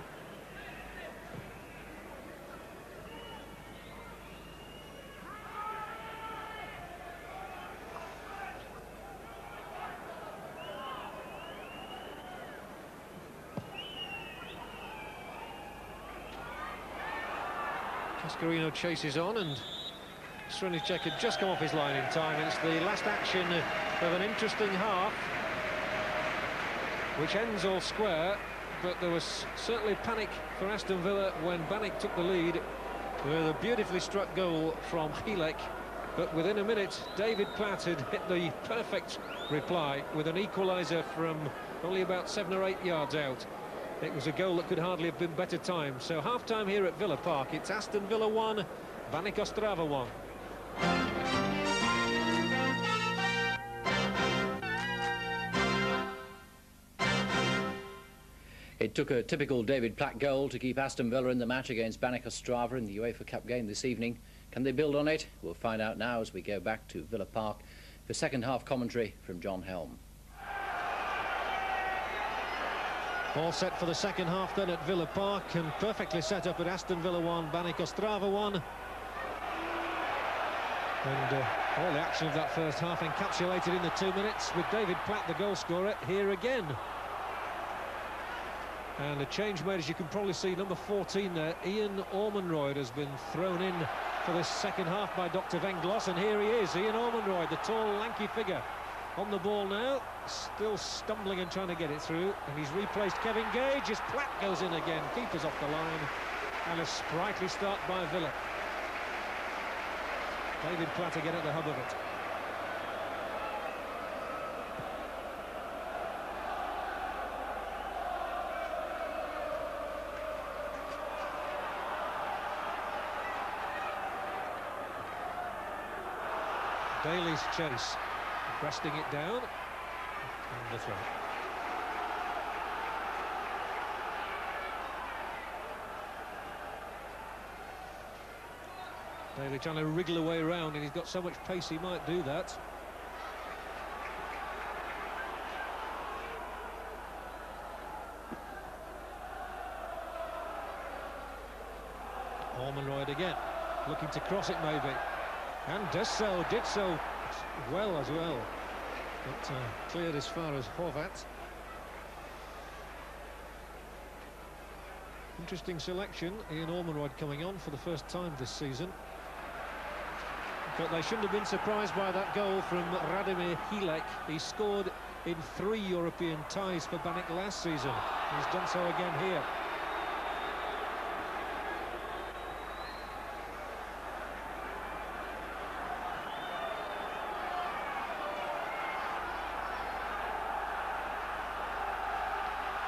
Cascarino chases on, and Srenicek had just come off his line in time. It's the last action of an interesting half, which ends all square, but there was certainly panic for Aston Villa when Banik took the lead with a beautifully struck goal from Hilek. But within a minute, David Platt had hit the perfect reply with an equaliser from only about 7 or 8 yards out. It was a goal that could hardly have been better timed. So half-time here at Villa Park. It's Aston Villa 1, Banik Ostrava 1. It took a typical David Platt goal to keep Aston Villa in the match against Banik Ostrava in the UEFA Cup game this evening. Can they build on it? We'll find out now as we go back to Villa Park for second half commentary from John Helm. All set for the second half then at Villa Park, and perfectly set up at Aston Villa 1, Banik Ostrava 1. And all the action of that first half encapsulated in the 2 minutes with David Platt, the goal scorer, here again. And a change made, as you can probably see, number 14 there, Ian Ormonroyd, has been thrown in for this second half by Dr. Venglos, and here he is, Ian Ormonroyd, the tall, lanky figure. On the ball now, still stumbling and trying to get it through, and he's replaced Kevin Gage as Platt goes in again. Keeper's off the line, and a sprightly start by Villa. David Platt again at the hub of it. Daly's chase. Breasting it down, and the throw. Daly trying to wriggle away around, and he's got so much pace he might do that. Ormonroyd again, looking to cross it maybe, and does so, did so well as well, but cleared as far as Horvat. Interesting selection, Ian Ormonroyd coming on for the first time this season. But they shouldn't have been surprised by that goal from Radimir Hilek. He scored in 3 European ties for Banik last season. He's done so again here.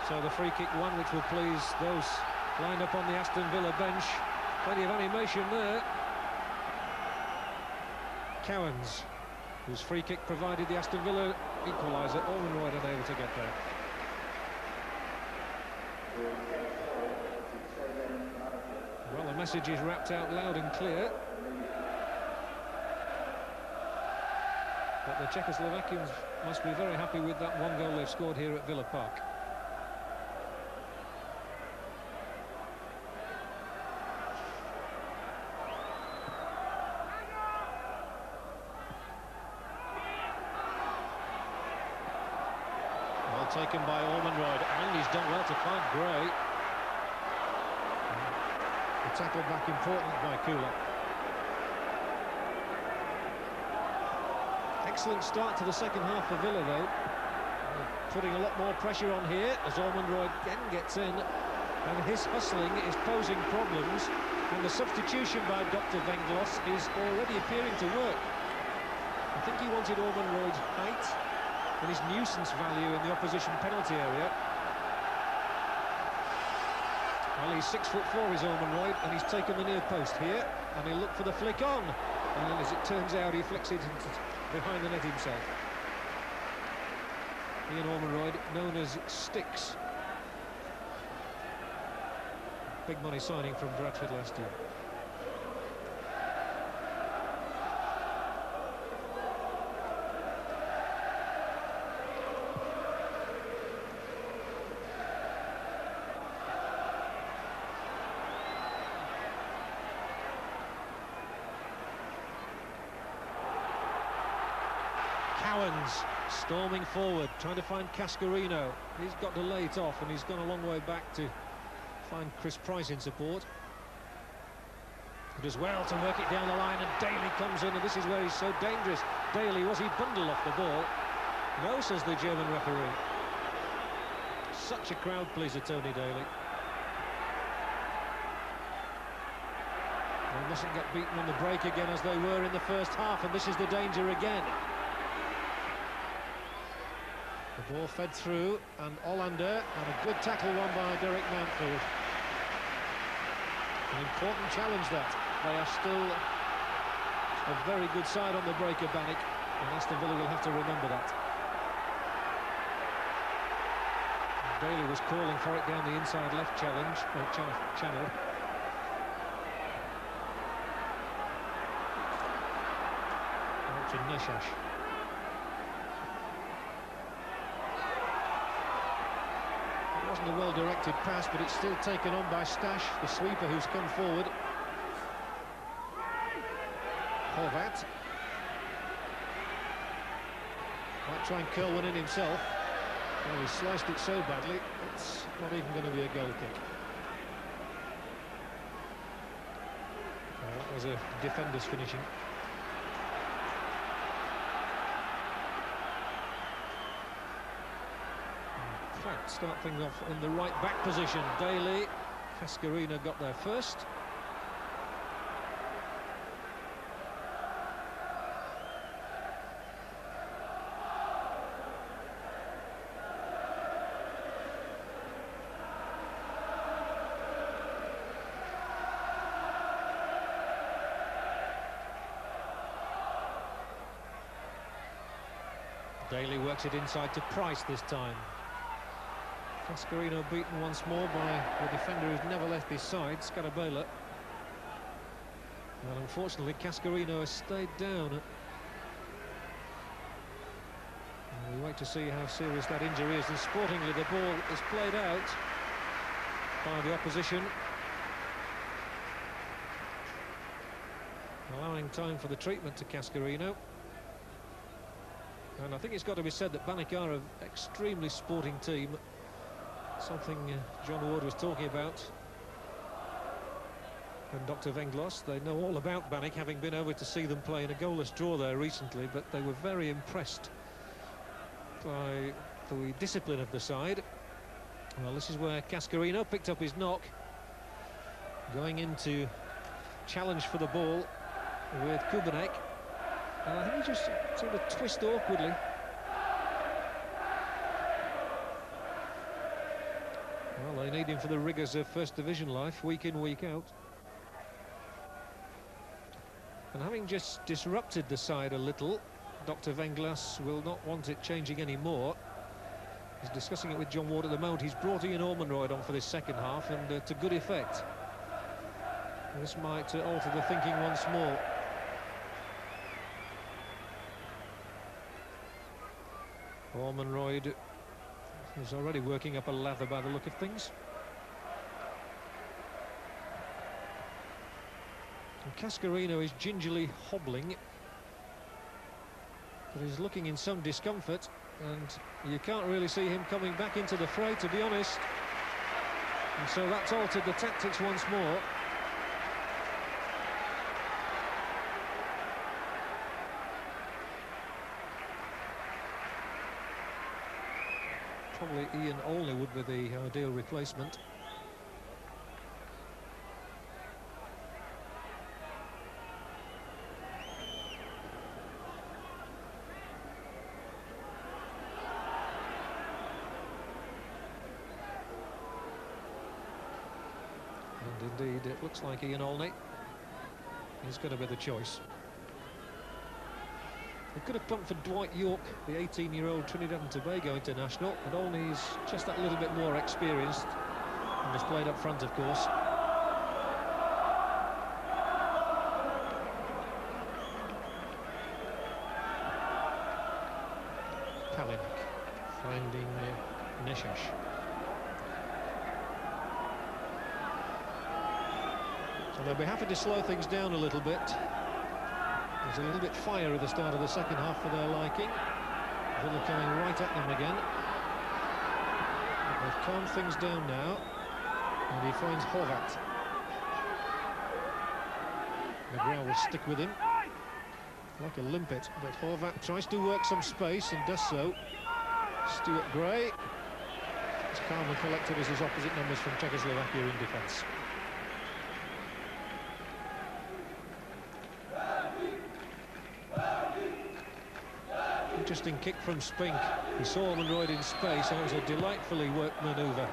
So the free kick one, which will please those lined up on the Aston Villa bench. Plenty of animation there. Cowans, whose free kick provided the Aston Villa equaliser. Ormenroyd unable to get there. Well, the message is rapped out loud and clear. But the Czechoslovakians must be very happy with that one goal they've scored here at Villa Park. Taken by Ormenroyd, and he's done well to find Gray. The tackle back important by Kula. Excellent start to the second half for Villa, though. Putting a lot more pressure on here as Ormenroyd again gets in, and his hustling is posing problems, and the substitution by Dr. Venglos is already appearing to work. I think he wanted Ormenroyd's height and his nuisance value in the opposition penalty area. Well, he's 6'4" is Ormenroyd, and he's taken the near post here, and he'll look for the flick on, and as it turns out he flicks it behind the net himself. Ian Ormenroyd, known as Sticks. Big money signing from Bradford last year. Cowans storming forward, trying to find Cascarino. He's got to lay it off, and he's gone a long way back to find Chris Price in support. He does well to work it down the line, and Daly comes in, and this is where he's so dangerous. Daly, was he bundled off the ball? No, says the German referee. Such a crowd pleaser, Tony Daly. They mustn't get beaten on the break again as they were in the first half, and this is the danger again. The ball fed through, and Hollander, and a good tackle won by Derek Mountfield. An important challenge that. They are still a very good side on the break of Banik, and Aston Villa will have to remember that. Daly was calling for it down the inside left channel. Out to Neshash. Wasn't a well-directed pass, but it's still taken on by Stash, the sweeper who's come forward. Horvat might try and curl one in himself. Well, he sliced it so badly, it's not even going to be a goal kick. Well, that was a defender's finishing. Start things off in the right back position. Daly, Cascarino got there first. Daly works it inside to Price this time. Cascarino beaten once more by the defender who's never left his side, Scarabella. Well, unfortunately, Cascarino has stayed down. And we wait to see how serious that injury is, and sportingly the ball is played out by the opposition, allowing time for the treatment to Cascarino. And I think it's got to be said that Banik are an extremely sporting team. Something John Ward was talking about and Dr. Venglos. They know all about Banik, having been over to see them play in a goalless draw there recently, but they were very impressed by the discipline of the side. Well, this is where Cascarino picked up his knock, going into challenge for the ball with Kubanek, and I think he just seemed to twist awkwardly. Well, they need him for the rigours of First Division life, week in, week out. And having just disrupted the side a little, Dr. Venglas will not want it changing any more. He's discussing it with John Ward at the moment. He's brought Ian Ormonroyd on for this second half, and to good effect. This might alter the thinking once more. Ormonroyd is already working up a lather by the look of things. And Cascarino is gingerly hobbling, but he's looking in some discomfort, and you can't really see him coming back into the fray, to be honest. And so that's altered the tactics once more. Probably Ian Olney would be the ideal replacement. And indeed, it looks like Ian Olney is going to be the choice. They could have pumped for Dwight York, the 18-year-old Trinidad and Tobago international, but Olney's just that little bit more experienced and has played up front, of course. Banik finding Neshash. So they'll be happy to slow things down a little bit. There's a little bit fire at the start of the second half for their liking. Villa coming right at them again. But they've calmed things down now, and he finds Horvat. McGraw will stick with him like a limpet, but Horvat tries to work some space and does so. Stuart Gray, as calm and collected as his opposite numbers from Czechoslovakia in defence. Interesting kick from Spink. He saw Ormonroyd in space, and it was a delightfully worked manoeuvre.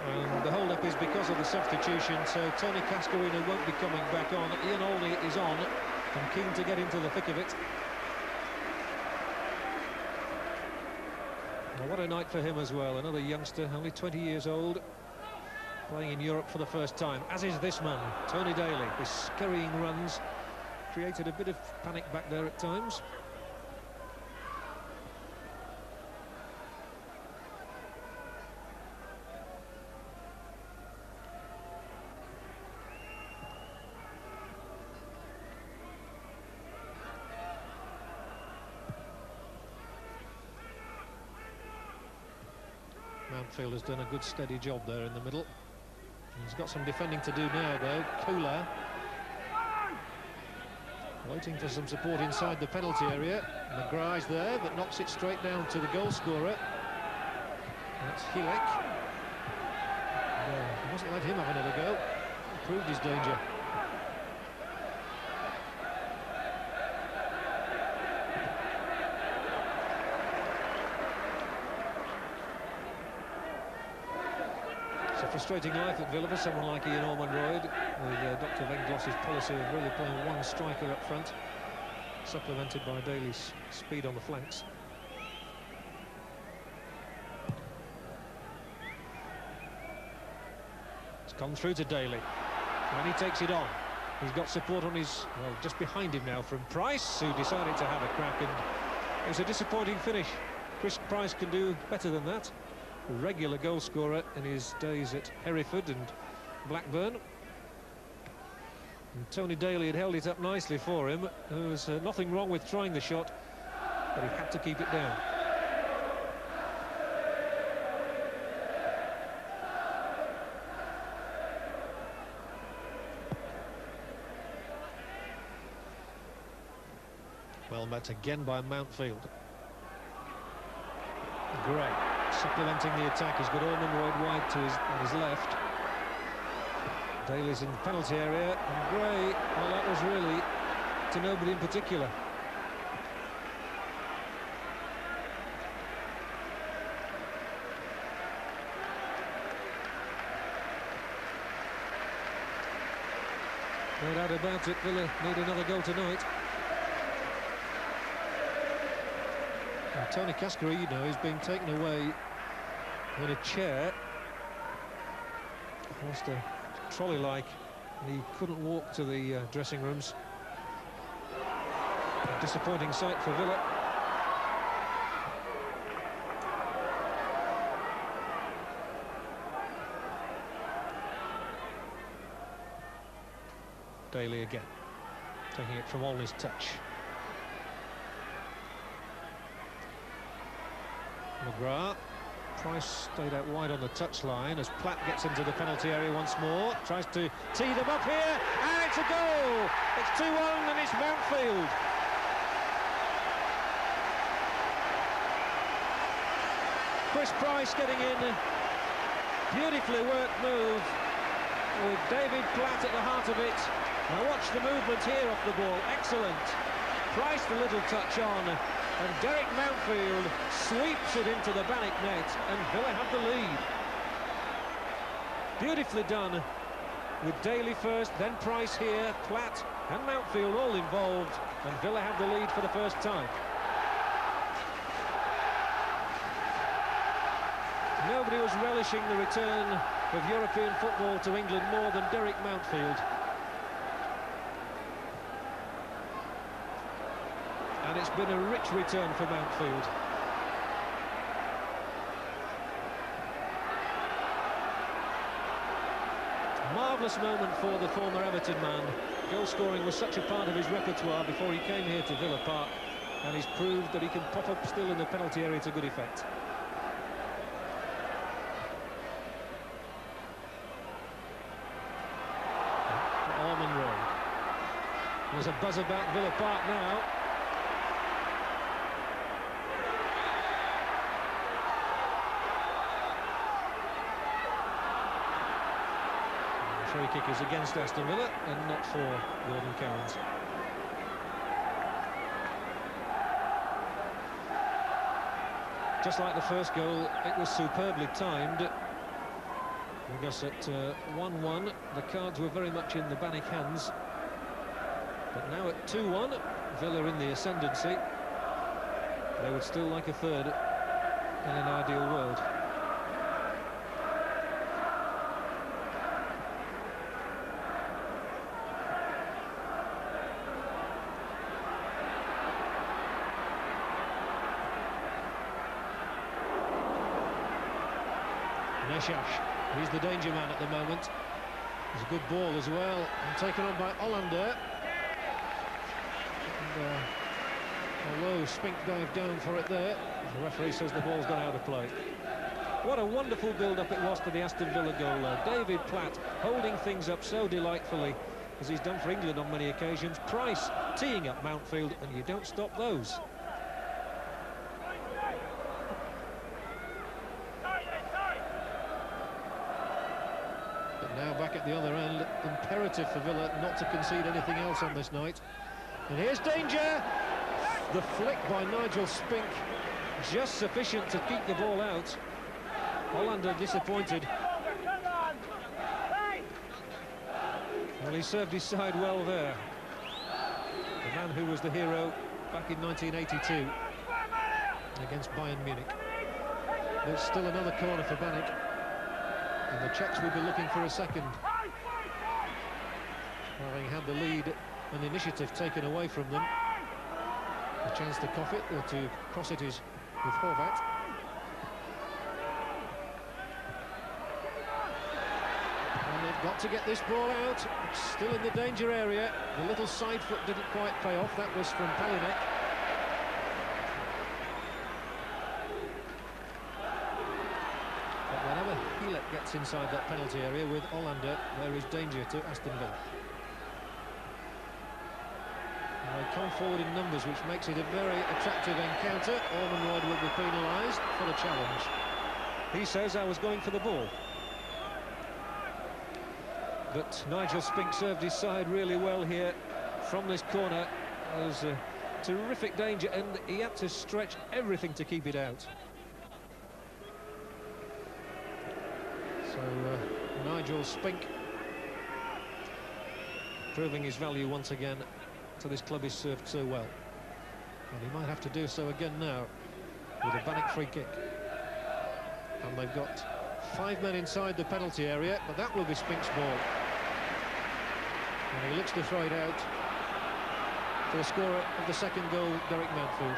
And the hold-up is because of the substitution, so Tony Cascarino won't be coming back on. Ian Olney is on, and keen to get into the thick of it. What a night for him as well, another youngster, only 20 years old, playing in Europe for the first time, as is this man, Tony Daly. His scurrying runs created a bit of panic back there at times. Mountfield has done a good steady job there in the middle. He's got some defending to do now though. Kula waiting for some support inside the penalty area. McGrath's there, but knocks it straight down to the goal scorer. That's Hilek. He wasn't let him have another go. He proved his danger. Frustrating life at Villa for someone like Ian Ormonroyd, with Dr. Venglos's policy of really playing one striker up front, supplemented by Daly's speed on the flanks. It's gone through to Daly, and he takes it on. He's got support on his, well, just behind him now from Price, who decided to have a crack, and it was a disappointing finish. Chris Price can do better than that. A regular goal scorer in his days at Hereford and Blackburn. And Tony Daly had held it up nicely for him. There was nothing wrong with trying the shot, but he had to keep it down. Well met again by Mountfield. Gray supplementing the attack. He's got Ormonroyd wide to on his left. Daly's in the penalty area, and Gray, well, that was really to nobody in particular. No doubt about it, Villa need another goal tonight. And Tony Cascarino is being taken away in a chair. Almost a trolley-like. He couldn't walk to the dressing rooms. A disappointing sight for Villa. Daly again, taking it from all his touch. McGrath. Price stayed out wide on the touchline as Platt gets into the penalty area once more. Tries to tee them up here, and it's a goal! It's 2-1 and it's Mountfield. Chris Price getting in. Beautifully worked move with David Platt at the heart of it. Now watch the movement here off the ball. Excellent. Price the little touch on, and Derek Mountfield sweeps it into the Banik net, and Villa have the lead. Beautifully done, with Daly first, then Price here, Platt and Mountfield all involved, and Villa have the lead for the first time. Nobody was relishing the return of European football to England more than Derek Mountfield. And it's been a rich return for Mountfield. Marvellous moment for the former Everton man. Goal scoring was such a part of his repertoire before he came here to Villa Park, and he's proved that he can pop up still in the penalty area to good effect. Ormonroyd. There's a buzz about Villa Park now. Free kick is against Aston Villa and not for Gordon Cowans. Just like the first goal, it was superbly timed. Because at 1-1, the cards were very much in the Banik hands. But now at 2-1, Villa in the ascendancy. They would still like a third in an ideal world. Neshash, he's the danger man at the moment. It's a good ball as well, and taken on by Hollander. And, although Spink dived down for it there, the referee says the ball's gone out of play. What a wonderful build-up it was to the Aston Villa goal there. David Platt holding things up so delightfully, as he's done for England on many occasions. Price teeing up Mountfield, and you don't stop those. Now back at the other end, imperative for Villa not to concede anything else on this night. And here's danger! The flick by Nigel Spink, just sufficient to keep the ball out. Hollander disappointed. Well, he served his side well there. The man who was the hero back in 1982 against Bayern Munich. There's still another corner for Banik. And the Czechs will be looking for a second. Having had the lead and the initiative taken away from them. A chance to cough it or to cross it is with Horvat. And they've got to get this ball out. It's still in the danger area. The little side foot didn't quite pay off. That was from Banik. But whenever Hielek gets inside that penalty area with Hollander, there is danger to Aston Villa. And they come forward in numbers, which makes it a very attractive encounter. Ormonroyd will be penalised for the challenge. He says, I was going for the ball. But Nigel Spink served his side really well here from this corner. There was a terrific danger, and he had to stretch everything to keep it out. So Nigel Spink proving his value once again to this club he's served so well. And he might have to do so again now with a Banik free kick. And they've got 5 men inside the penalty area, but that will be Spink's ball. And he looks to throw it out to the scorer of the second goal, Derek Mountfield.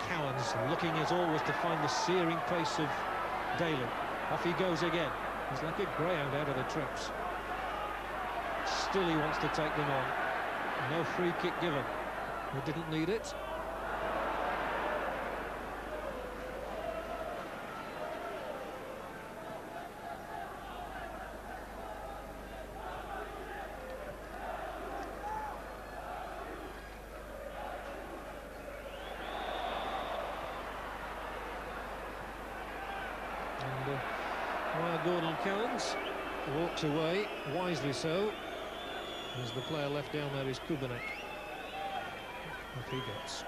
Cowans looking as always to find the searing pace of Daly. Off he goes again. He's like a greyhound out of the traps. Still he wants to take them on. No free kick given. He didn't need it. Gordon Cowans walks away, wisely so, as the player left down there is Kubanek. Up he gets.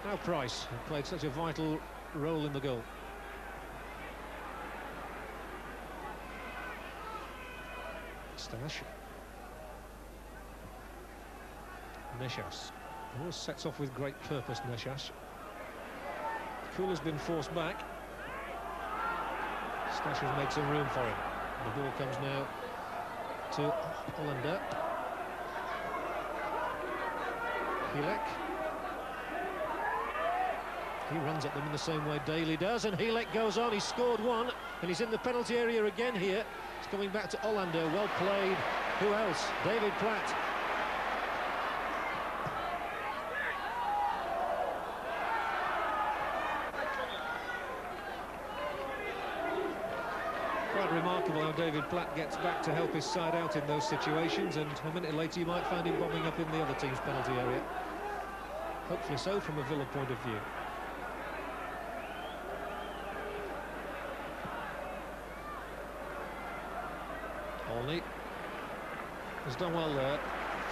Now Price, who played such a vital role in the goal. Stash. Neshas. Always sets off with great purpose, Neshas. Kula's been forced back. Stash has made some room for him. The ball comes now to Hollander. Hielek. He runs at them in the same way Daly does, and Hielek goes on. He's scored one, and he's in the penalty area again here. It's coming back to Hollander. Well played. Who else? David Platt. Quite remarkable how David Platt gets back to help his side out in those situations, and a minute later you might find him bobbing up in the other team's penalty area. Hopefully so from a Villa point of view. Olney has done well there.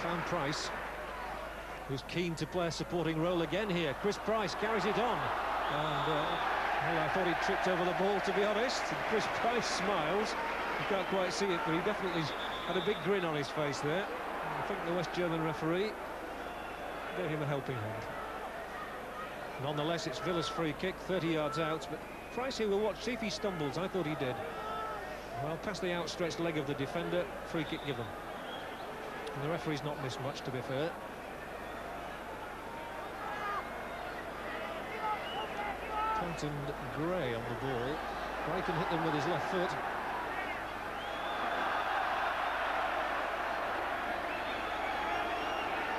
Found Price, who's keen to play a supporting role again here. Chris Price carries it on, and well, I thought he tripped over the ball, to be honest. Chris Price smiles. You can't quite see it, but he definitely had a big grin on his face there. I think the West German referee gave him a helping hand. Nonetheless, it's Villa's free kick, 30 yards out, but Price here will watch, see if he stumbles. I thought he did. Well, past the outstretched leg of the defender, free kick given. And the referee's not missed much, to be fair. And Gray on the ball. Gray can hit them with his left foot.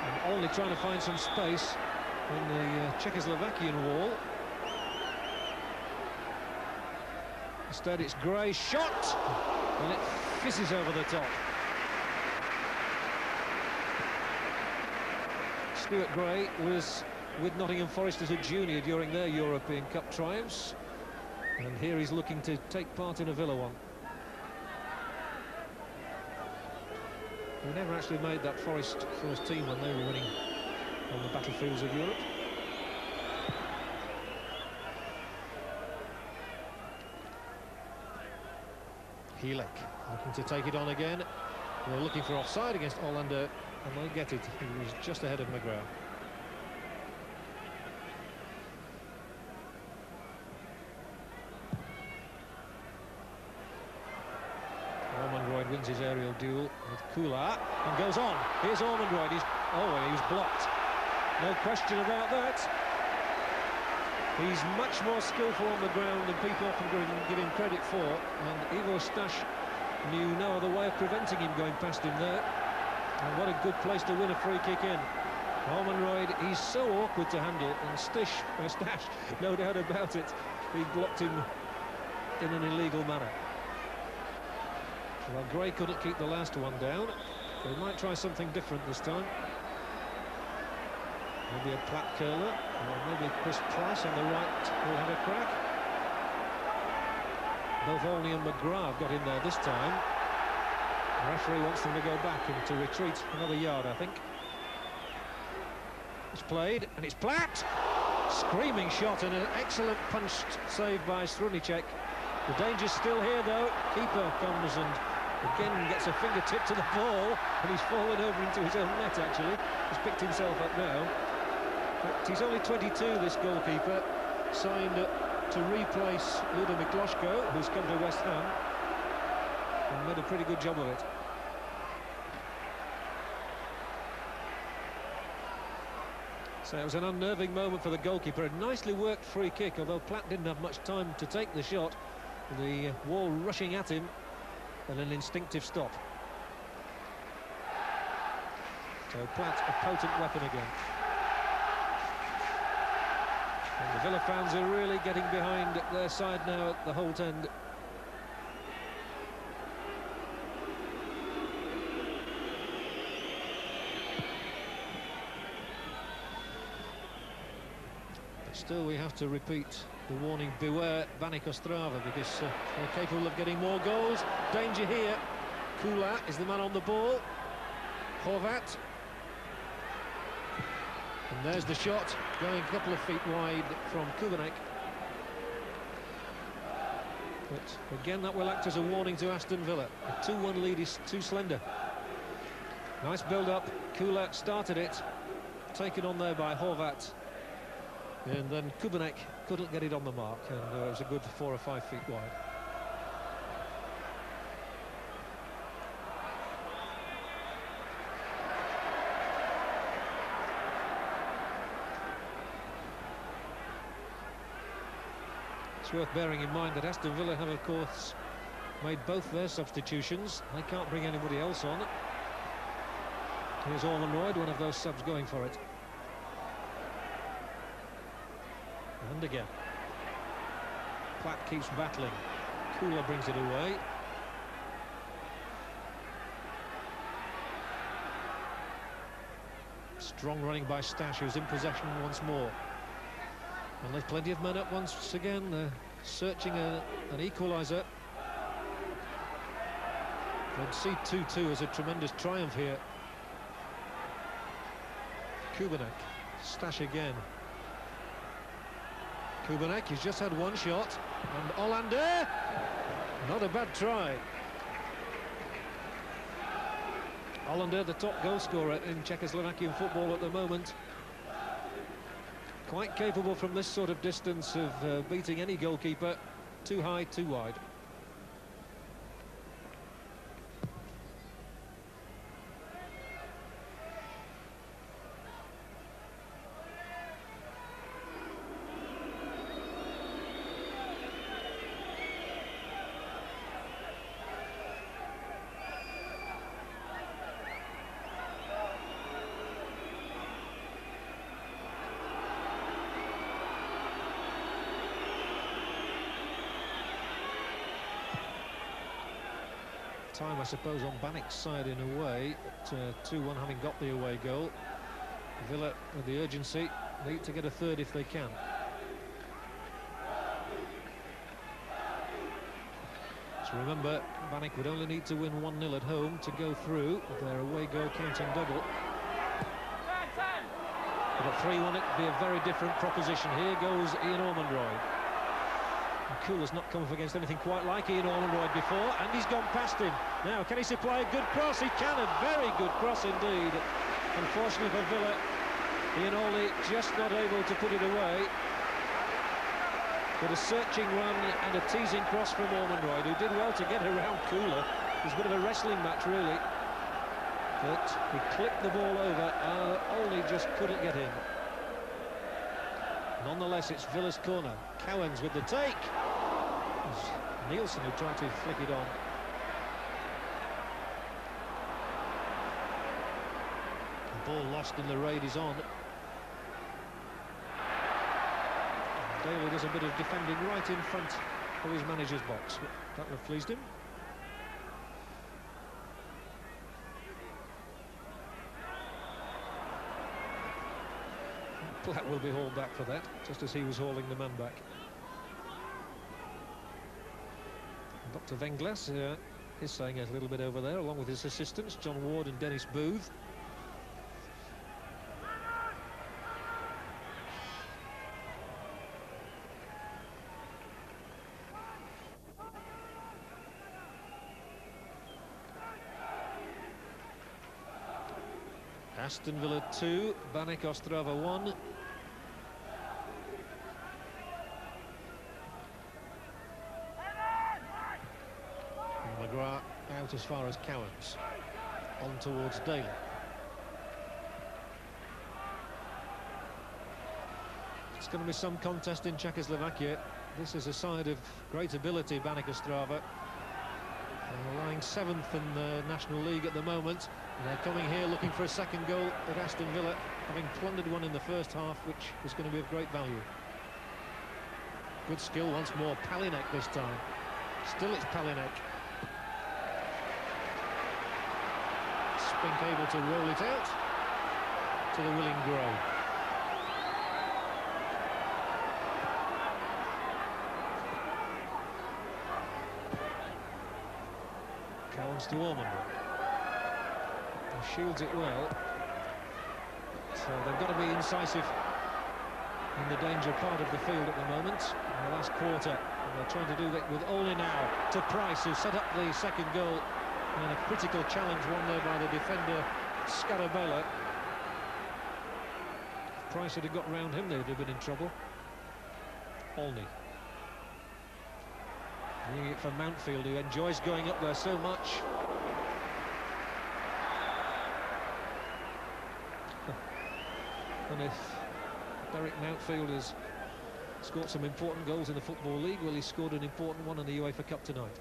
And only trying to find some space in the Czechoslovakian wall. Instead it's Gray's shot, and it fizzes over the top. Stuart Gray was with Nottingham Forest as a junior during their European Cup triumphs, and here he's looking to take part in a Villa one. He never actually made that Forest first team when they were winning on the battlefields of Europe. Hielek looking to take it on again. They're looking for offside against Hollander, and they get it. He was just ahead of McGrath. Ormonroyd wins his aerial duel with Kula and goes on. Here's Ormonroyd. He was blocked. No question about that. He's much more skillful on the ground than people often give him credit for, and Ivo Stash knew no other way of preventing him going past him there. And what a good place to win a free kick in. Ormonroyd, he's so awkward to handle, and Stash, no doubt about it, he blocked him in an illegal manner. Well, Gray couldn't keep the last one down. They might try something different this time. Maybe a Platt curler, or maybe Chris Price on the right will have a crack. Both Olney and McGrath got in there this time. The referee wants them to go back and to retreat another yard, I think. It's played, and it's Platt! Screaming shot and an excellent punch save by Strunicek. The danger's still here, though. Keeper comes and again gets a fingertip to the ball, and he's fallen over into his own net, actually. He's picked himself up now. But he's only 22, this goalkeeper, signed to replace Ludo Mikloško, who's come to West Ham, and made a pretty good job of it. So it was an unnerving moment for the goalkeeper. A nicely worked free kick, although Platt didn't have much time to take the shot. The wall rushing at him, and an instinctive stop. So Platt, a potent weapon again. And the Villa fans are really getting behind their side now at the Holt end. But still, we have to repeat the warning: beware Banik Ostrava, because they're capable of getting more goals. Danger here. Kula is the man on the ball. Horvat. And there's the shot, going a couple of feet wide from Kubanek. But again, that will act as a warning to Aston Villa. A 2-1 lead is too slender. Nice build-up. Kula started it. Taken on there by Horvat. And then Kubanek couldn't get it on the mark, and it was a good 4 or 5 feet wide. It's worth bearing in mind that Aston Villa have, of course, made both their substitutions. They can't bring anybody else on. Here's Ormonroyd, one of those subs, going for it. And again. Platt keeps battling. Kula brings it away. Strong running by Stash, who's in possession once more. And there's plenty of men up once again. They're searching an equaliser. They'd see 2-2 as a tremendous triumph here. Kubanek. Stash again. Kubanek, he's just had one shot, and Hollander, not a bad try. Hollander, the top goal scorer in Czechoslovakian football at the moment. Quite capable from this sort of distance of beating any goalkeeper. Too high, too wide. Time, I suppose, on Banik's side in a way, at 2-1 having got the away goal. Villa, with the urgency, need to get a third if they can. So remember, Banik would only need to win 1-0 at home to go through, with their away goal counting double. But at 3-1 it'd be a very different proposition. Here goes Ian Ormonroyd. Kula's not come up against anything quite like Ian Ormonroyd before, and he's gone past him. Now, can he supply a good cross? He can, a very good cross indeed. Unfortunately for Villa, Ian Olney just not able to put it away. But a searching run and a teasing cross from Ormonroyd, who did well to get around Kula. It was a bit of a wrestling match, really. But he clipped the ball over, and Olney just couldn't get in. Nonetheless, it's Villa's corner. Cowens with the take. It's Nielsen who tried to flick it on. The ball lost and the raid is on. Daly does a bit of defending right in front of his manager's box. That would have pleased him. Platt will be hauled back for that, just as he was hauling the man back. Dr. Venglas is saying a little bit over there, along with his assistants, John Ward and Dennis Booth. Aston Villa 2, Banik Ostrava 1. And McGrath out as far as Cowens. On towards Daly. It's going to be some contest in Czechoslovakia. This is a side of great ability, Banik Ostrava. They're lying 7th in the National League at the moment. And they're coming here looking for a second goal at Aston Villa, having plundered one in the first half, which is going to be of great value. Good skill once more. Palinek this time. Still it's Palinek. Spink able to roll it out to the willing Gray. Cowens to Ormond. Shields it well. So they've got to be incisive in the danger part of the field at the moment, in the last quarter. And they're trying to do that with Olney now to Price, who set up the second goal. And a critical challenge won there by the defender, Scarabella. If Price had got round him, they'd have been in trouble. Olney. Doing it for Mountfield, who enjoys going up there so much. And if Derek Mountfield has scored some important goals in the Football League, well, he scored an important one in the UEFA Cup tonight.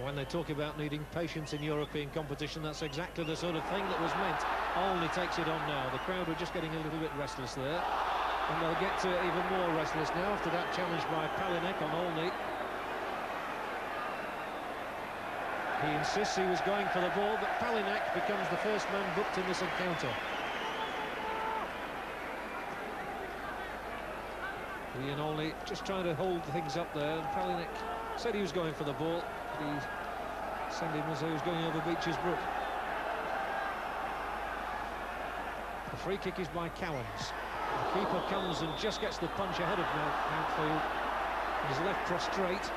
When they talk about needing patience in European competition, that's exactly the sort of thing that was meant. Olney takes it on now. The crowd were just getting a little bit restless there. And they'll get to even more restless now after that challenge by Palinek on Olney. He insists he was going for the ball, but Palinek becomes the first man booked in this encounter. Ian Olney just trying to hold things up there, and Palinek said he was going for the ball. He sent him as he was going over Beecher's Brook. The free kick is by Cowens. The keeper comes and just gets the punch ahead of Mountfield. His left prostrate.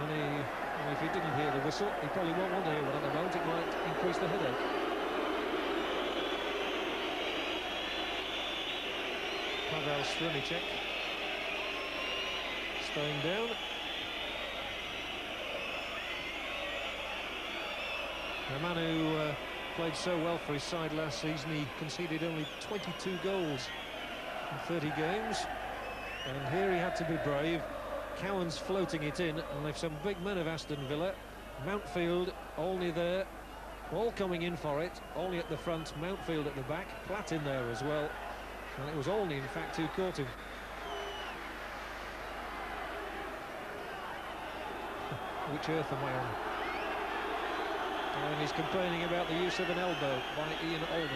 And if he didn't hear the whistle, he probably won't want to hear one at the moment. It might increase the headache. Pavel Strumicek staying down. A man who played so well for his side last season, he conceded only 22 goals in 30 games. And here he had to be brave. Cowens floating it in, and they've some big men of Aston Villa. Mountfield, Olney there, all coming in for it. Olney at the front, Mountfield at the back, Platt in there as well. And it was Olney, in fact, who caught him. Which earth am I on? And he's complaining about the use of an elbow by Ian Olney.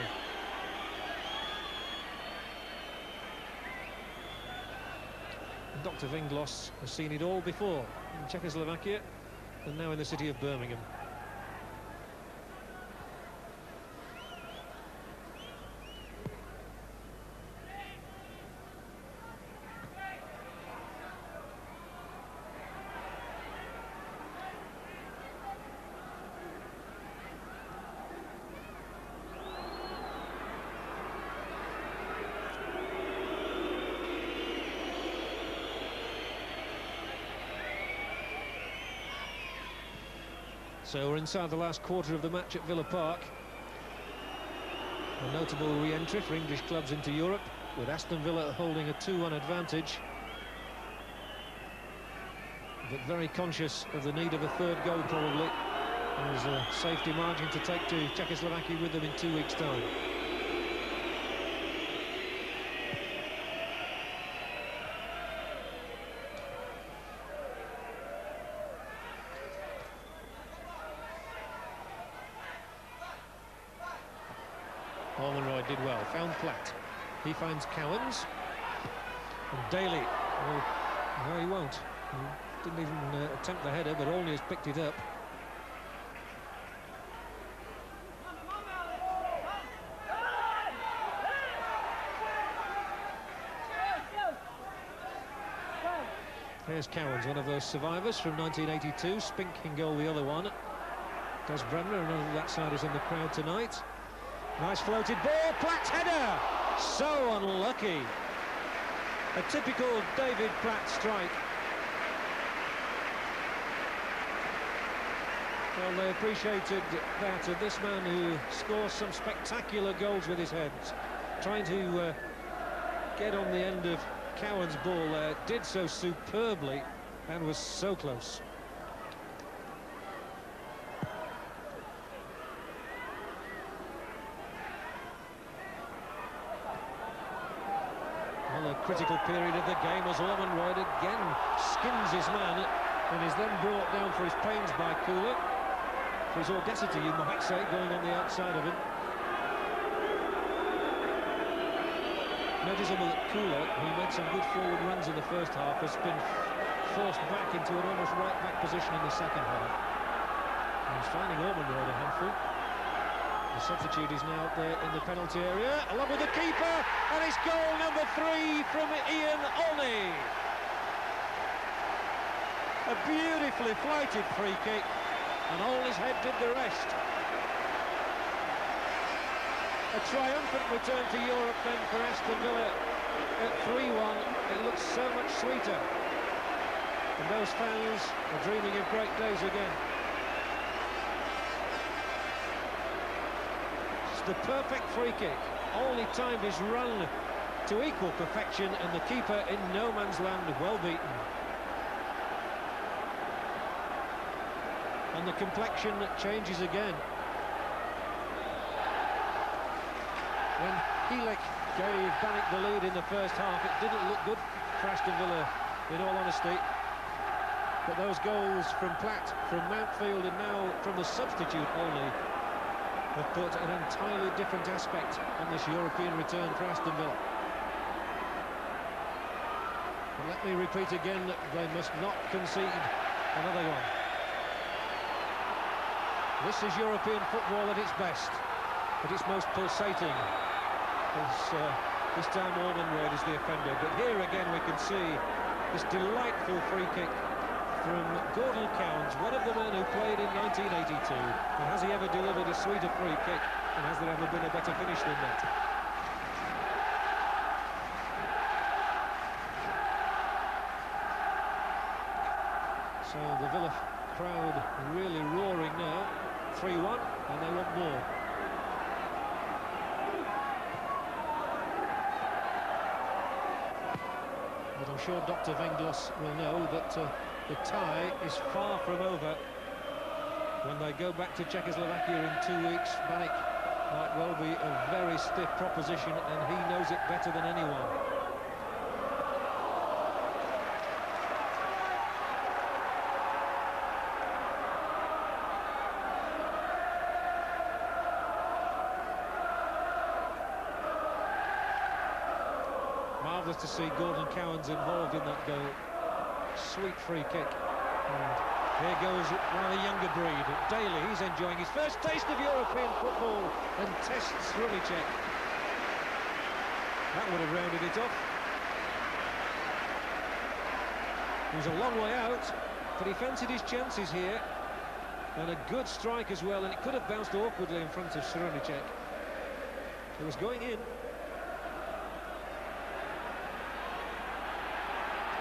Dr. Vinglos has seen it all before in Czechoslovakia and now in the city of Birmingham. So we're inside the last quarter of the match at Villa Park. A notable re-entry for English clubs into Europe, with Aston Villa holding a 2-1 advantage. But very conscious of the need of a third goal, probably. There's a safety margin to take to Czechoslovakia with them in 2 weeks' time. Almonroy did well, found Platt. He finds Cowans. And Daly. Well, no, he won't. He didn't even attempt the header, but Olney has picked it up. Here's Cowans, one of those survivors from 1982. Spink in goal, the other one. Des Bremner, another of that side, is in the crowd tonight. Nice floated ball, Platt's header! So unlucky. A typical David Platt strike. Well, they appreciated that of this man who scores some spectacular goals with his heads. Trying to get on the end of Cowan's ball there, did so superbly and was so close. Well, a critical period of the game as Almonroy again skins his man and is then brought down for his pains by Kula. For his audacity, you might say, going on the outside of him. Noticeable that Kula, who made some good forward runs in the first half, has been forced back into an almost right-back position in the second half. And he's finding Almonroy a handful. The substitute is now there in the penalty area, along with the keeper, and it's goal number 3 from Ian Olney. A beautifully flighted free kick, and Olney's head did the rest. A triumphant return to Europe then for Aston Villa at 3-1. It looks so much sweeter. And those fans are dreaming of great days again. It's the perfect free kick. Only timed his run to equal perfection, and the keeper in no man's land, well beaten. And the complexion changes again. When Helik gave Banik the lead in the first half, it didn't look good for Aston Villa, in all honesty. But those goals from Platt, from Mountfield, and now from the substitute only, have put an entirely different aspect on this European return for Aston Villa. And let me repeat again, they must not concede another one. This is European football at its best, at its most pulsating. This time Almonroy is the offender, but here again we can see this delightful free kick from Gordon Cowans, one of the men who played in 1982. And has he ever delivered a sweeter free kick, and has there ever been a better finish than that? So the Villa crowd really roaring now. 3-1, and they want more. But I'm sure Dr. Venglos will know that the tie is far from over. When they go back to Czechoslovakia in 2 weeks, Banik might well be a very stiff proposition, and he knows it better than anyone. Marvellous to see Gordon Cowans involved in that goal. Sweet free kick. And here goes one of the younger breed, Daly. He's enjoying his first taste of European football and tests Rumicek. That would have rounded it off. He was a long way out, but he fancied his chances here. And a good strike as well, and it could have bounced awkwardly in front of Rumicek. It was going in.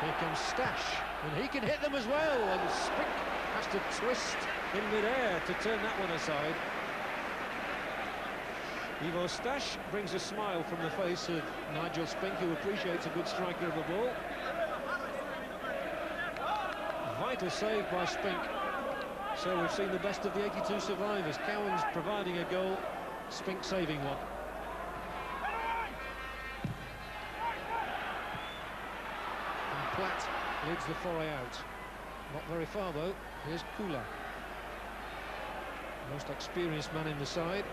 Here comes Stash, and he can hit them as well, and Spink has to twist in mid-air to turn that one aside. Ivo Stash brings a smile from the face of Nigel Spink, who appreciates a good striker of the ball. Vital save by Spink. So we've seen the best of the 82 survivors. Cowan's providing a goal, Spink saving one. And Platt leads the foray out. Not very far though. Here's Kula. Most experienced man in the side.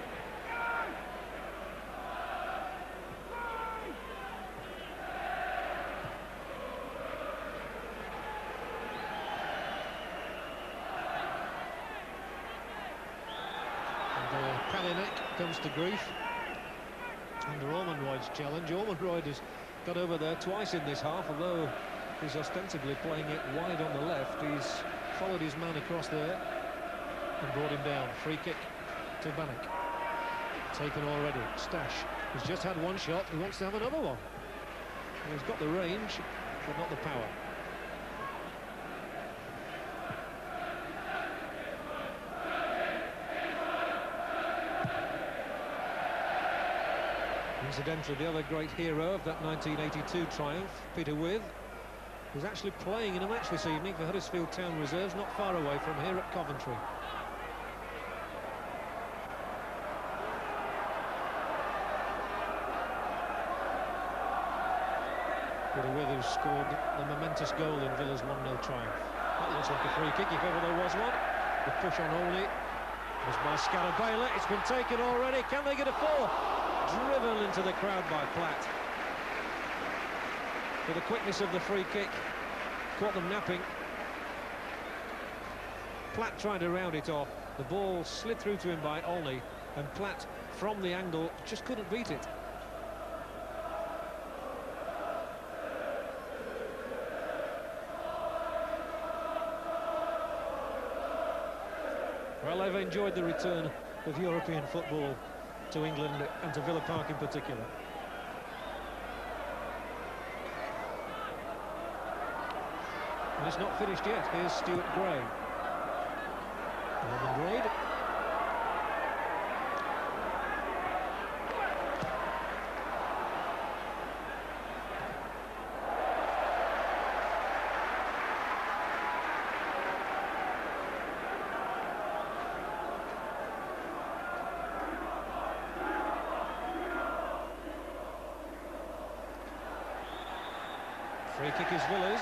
Banik comes to grief under Ormonroyd's challenge. Ormonroyd has got over there twice in this half, although he's ostensibly playing it wide on the left. He's followed his man across there and brought him down. Free kick to Banik. Taken already. Stash has just had one shot. He wants to have another one. And he's got the range, but not the power. Incidentally, the other great hero of that 1982 triumph, Peter Withe, was actually playing in a match this evening for Huddersfield Town Reserves, not far away from here at Coventry. Peter Withe, who scored the momentous goal in Villa's 1-0 triumph. That looks like a free kick, if ever there was one. The push on Olney was by Scalabella. It's been taken already. Can they get a fourth? Driven into the crowd by Platt. With the quickness of the free kick, caught them napping. Platt trying to round it off. The ball slid through to him by Olney, and Platt, from the angle, just couldn't beat it. Well, they've enjoyed the return of European football to England and to Villa Park in particular. And it's not finished yet. Here's Stuart Gray. Ormonroyd. Free kick is Villa's.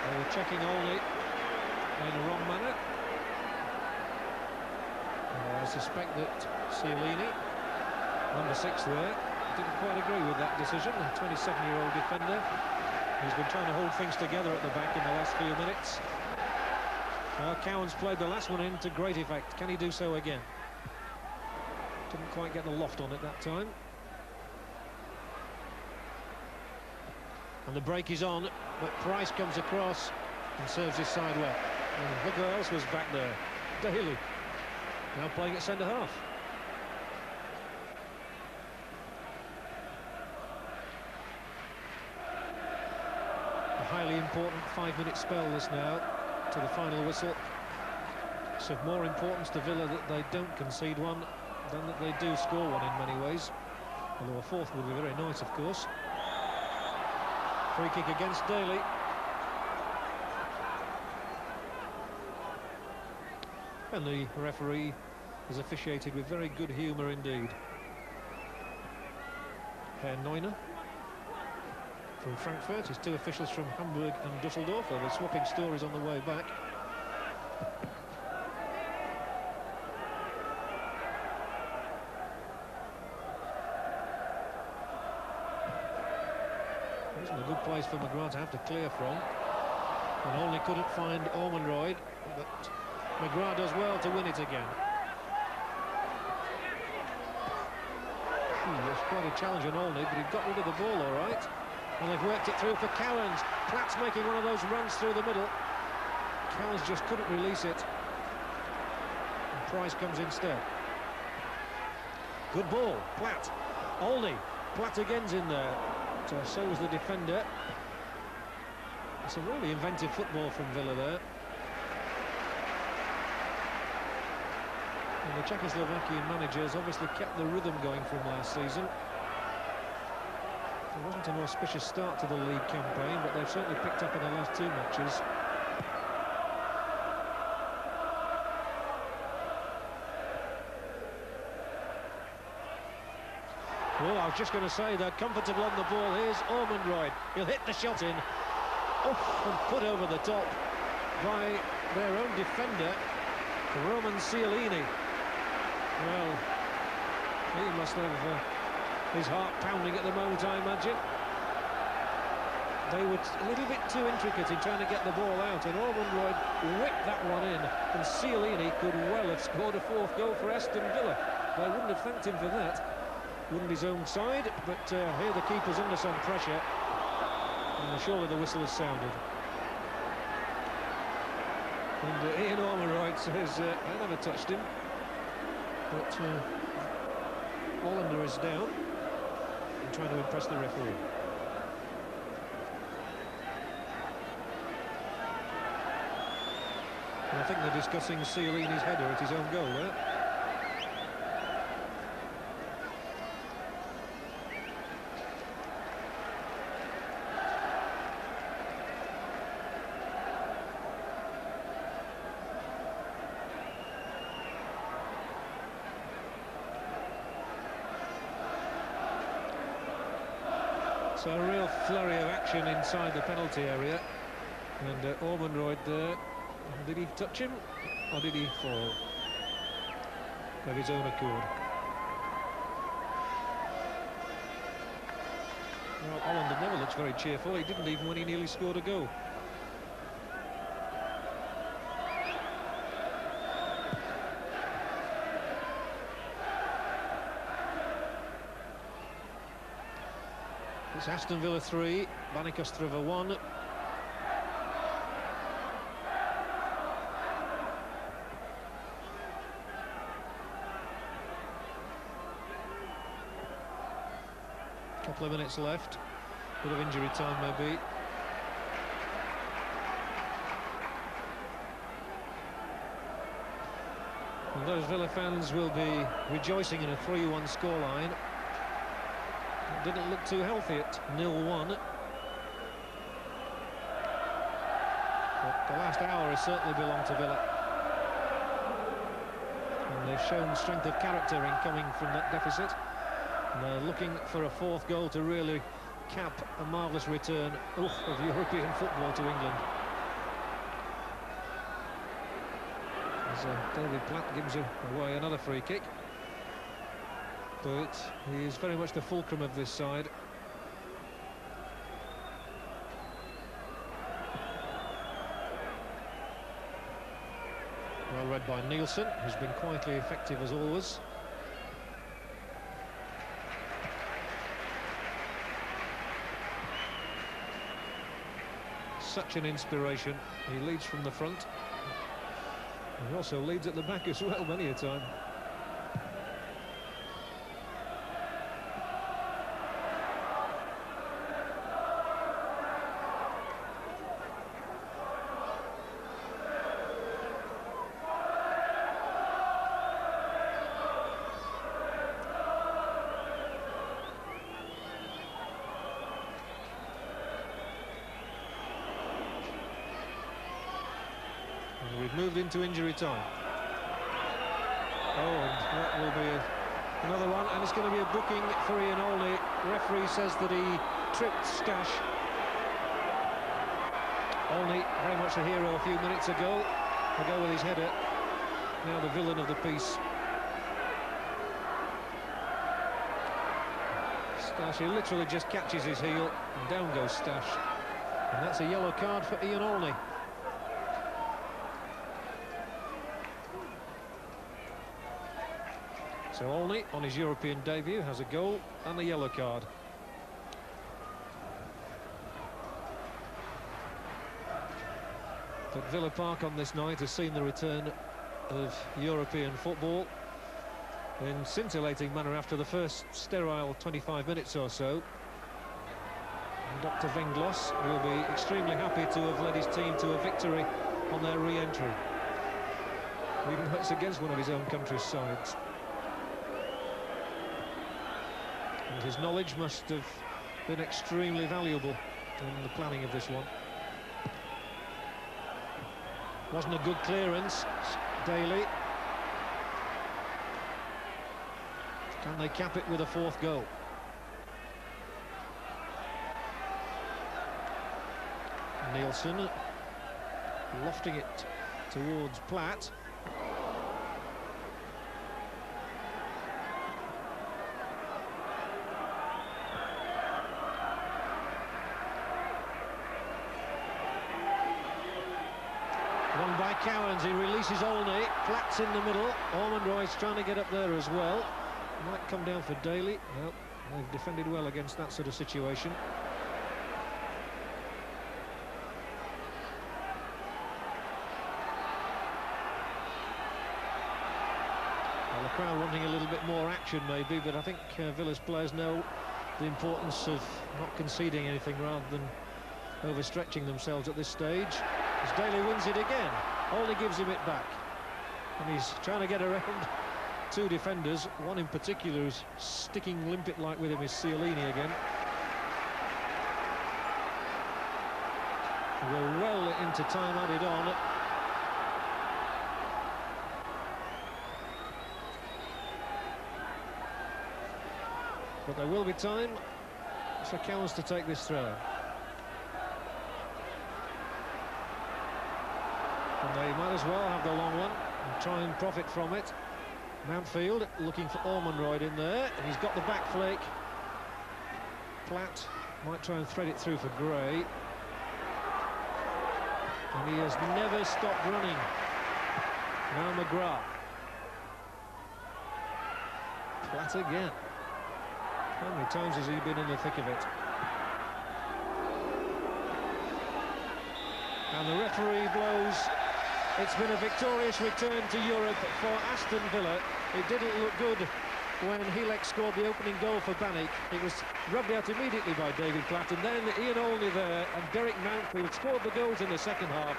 They were checking Olney in the wrong manner. I suspect that Cialini, number 6 there, didn't quite agree with that decision. The 27-year-old defender who's been trying to hold things together at the back in the last few minutes. Cowan's played the last one in to great effect. Can he do so again? Didn't quite get the loft on it that time. And the break is on, but Price comes across and serves his side well. And look who else was back there. Daly, now playing at centre-half. A highly important 5-minute spell this now to the final whistle. It's of more importance to Villa that they don't concede one than that they do score one in many ways. Although a fourth would be very nice, of course. Free kick against Daly. And the referee has officiated with very good humour indeed. Herr Neuner from Frankfurt. His 2 officials from Hamburg and Dusseldorf. They were swapping stories on the way back. Isn't a good place for McGrath to have to clear from. And only couldn't find Ormonroyd, but McGrath does well to win it again. There's quite a challenge on Olney, but he got rid of the ball all right. And they've worked it through for Cowans. Platt's making one of those runs through the middle. Cowans just couldn't release it. And Price comes instead. Good ball, Platt. Olney. Platt again's in there. So was the defender. It's a really inventive football from Villa there. And the Czechoslovakian managers obviously kept the rhythm going from last season. It wasn't an auspicious start to the league campaign, but they've certainly picked up in the last 2 matches. Well, I was just going to say they're comfortable on the ball. Here's Ormondroyd. He'll hit the shot in. Oh, and put over the top by their own defender, Roman Cialini. Well, he must have his heart pounding at the moment, I imagine. They were a little bit too intricate in trying to get the ball out, and Ormondroyd whipped that one in, and Cialini could well have scored a 4th goal for Aston Villa. They wouldn't have thanked him for that. Wouldn't his own side, but here the keeper's under some pressure, and surely the whistle has sounded. And Ian Ormondroyd says, I never touched him, but Hollander is down and trying to impress the referee. And I think they're discussing Cialini's header at his own goal there. So a real flurry of action inside the penalty area, and Ormondroyd there, did he touch him or did he fall of his own accord? Well, Hollander never looks very cheerful. He didn't even when he nearly scored a goal. It's Aston Villa 3, Banik Ostrava 1. Couple of minutes left. Bit of injury time maybe. And those Villa fans will be rejoicing in a 3-1 scoreline. Didn't look too healthy at 0-1. But the last hour has certainly belonged to Villa. And they've shown strength of character in coming from that deficit. And they're looking for a 4th goal to really cap a marvellous return of European football to England. As David Platt gives away another free kick. But he is very much the fulcrum of this side. Well read by Nielsen, who's been quietly effective as always. Such an inspiration. He leads from the front. He also leads at the back as well many a time. We've moved into injury time. Oh, and that will be another one, and it's going to be a booking for Ian Olney. Referee says that he tripped Stash. Olney, very much a hero a few minutes ago. A go with his header. Now the villain of the piece. Stash, he literally just catches his heel, and down goes Stash. And that's a yellow card for Ian Olney. So Olney, on his European debut, has a goal and a yellow card. But Villa Park on this night has seen the return of European football in scintillating manner after the first sterile 25 minutes or so. And Dr. Venglos will be extremely happy to have led his team to a victory on their re-entry. even though it's against one of his own country's sides. And his knowledge must have been extremely valuable in the planning of this one. Wasn't a good clearance. Daly. Can they cap it with a fourth goal? Nielsen lofting it towards Platt. Won by Cowans, he releases Olney, Platt's in the middle, Ormondroyd's trying to get up there as well. Might come down for Daly. No, they've defended well against that sort of situation. Well, the crowd wanting a little bit more action maybe, but I think Villa's players know the importance of not conceding anything rather than overstretching themselves at this stage. As Daly wins it again, Olney gives him it back. And he's trying to get around two defenders, one in particular who's sticking limpet-like with him is Cialini again. We're well into time added on. But there will be time for Cowans to take this throw. And they might as well have the long one and try and profit from it. Mountfield looking for Ormondroyd in there, and he's got the back flick. Platt might try and thread it through for Gray. And he has never stopped running. Now McGrath. Platt again. How many times has he been in the thick of it? And the referee blows. It's been a victorious return to Europe for Aston Villa. It didn't look good when Hilek scored the opening goal for Banik. It was rubbed out immediately by David Platt, and then Ian Olney there and Derek Mountfield scored the goals in the second half,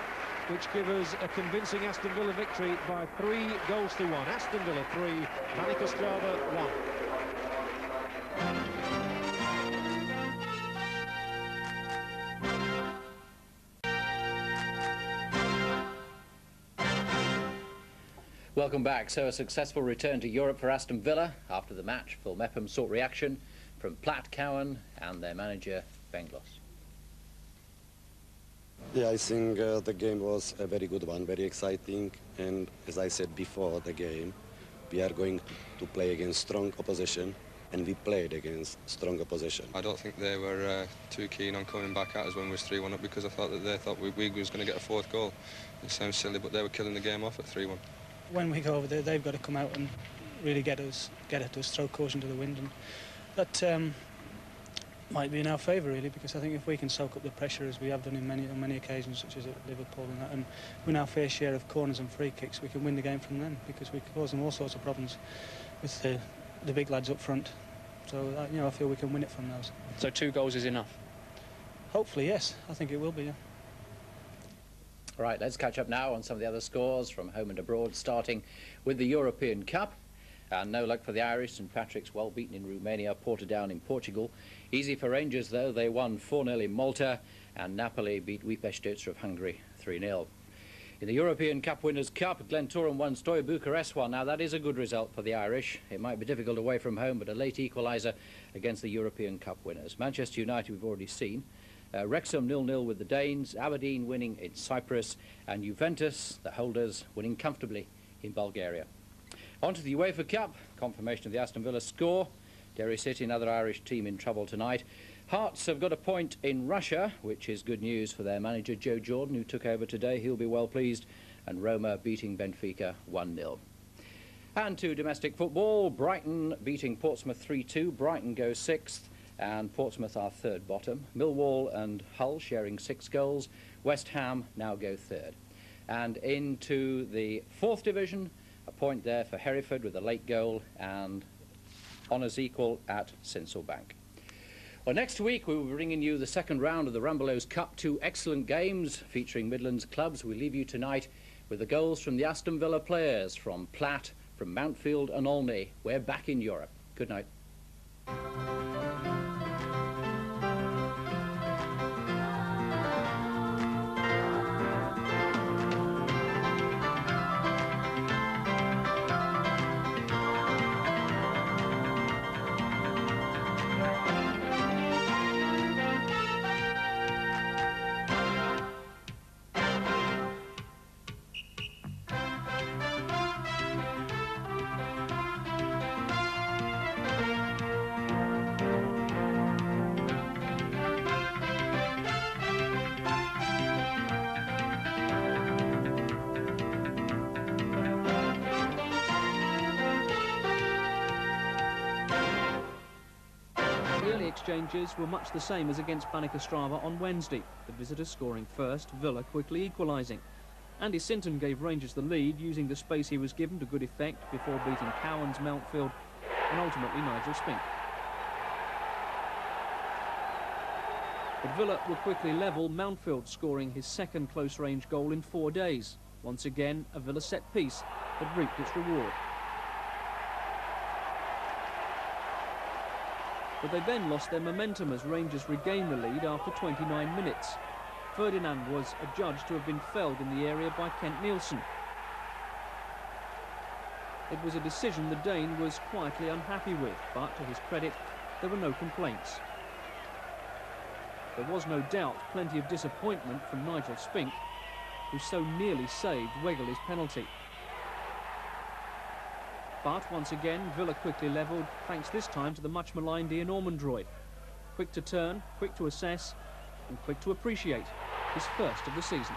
which give us a convincing Aston Villa victory by 3 goals to 1. Aston Villa 3, Banik Ostrava 1. Welcome back. So a successful return to Europe for Aston Villa. After the match, Phil Mepham sought reaction from Platt, Cowan and their manager, Benglos. Yeah, I think the game was a very good one, very exciting. And as I said before the game, we are going to play against strong opposition, and we played against strong opposition. I don't think they were too keen on coming back at us when we was 3-1 up, because I thought that they thought we was going to get a fourth goal. It sounds silly, but they were killing the game off at 3-1. When we go over there, they've got to come out and really get at us, throw caution to the wind, and that might be in our favour really, because I think if we can soak up the pressure as we have done on many occasions, such as at Liverpool and that, and win our fair share of corners and free kicks, we can win the game from them, because we cause them all sorts of problems with the big lads up front. So you know, I feel we can win it from those. So 2 goals is enough? Hopefully, yes. I think it will be. Yeah. Right, let's catch up now on some of the other scores from home and abroad, starting with the European Cup. And no luck for the Irish. St Patrick's well beaten in Romania, Portadown in Portugal. Easy for Rangers, though. They won 4-0 in Malta, and Napoli beat Újpest of Hungary 3-0. In the European Cup Winners' Cup, Glentoran won Steaua Bucharest 1. Now, that is a good result for the Irish. It might be difficult away from home, but a late equaliser against the European Cup winners. Manchester United, we've already seen. Wrexham 0-0 with the Danes, Aberdeen winning in Cyprus, and Juventus, the holders, winning comfortably in Bulgaria. On to the UEFA Cup, confirmation of the Aston Villa score. Derry City, another Irish team in trouble tonight. Hearts have got a point in Russia, which is good news for their manager Joe Jordan, who took over today. He'll be well pleased. And Roma beating Benfica 1-0. And to domestic football, Brighton beating Portsmouth 3-2. Brighton goes 6th. And Portsmouth are 3rd bottom. Millwall and Hull sharing 6 goals. West Ham now go 3rd. And into the 4th division, a point there for Hereford with a late goal, and honours equal at Sinsel-Bank. Well, next week we will be bringing you the second round of the Rambelows Cup. 2 excellent games featuring Midlands clubs. We leave you tonight with the goals from the Aston Villa players, from Platt, from Mountfield and Olney. We're back in Europe. Good night. The early exchanges were much the same as against Banik Ostrava on Wednesday. The visitors scoring first, Villa quickly equalising. Andy Sinton gave Rangers the lead, using the space he was given to good effect before beating Cowan's Mountfield and ultimately Nigel Spink. But Villa were quickly level, Mountfield scoring his second close-range goal in 4 days. Once again, a Villa set-piece had reaped its reward. But they then lost their momentum as Rangers regained the lead after 29 minutes. Ferdinand was adjudged to have been felled in the area by Kent Nielsen. It was a decision the Dane was quietly unhappy with, but to his credit, there were no complaints. There was no doubt plenty of disappointment from Nigel Spink, who so nearly saved Wegerle's penalty. But once again, Villa quickly levelled, thanks this time to the much-maligned Ian Ormondroyd. Quick to turn, quick to assess, and quick to appreciate his first of the season.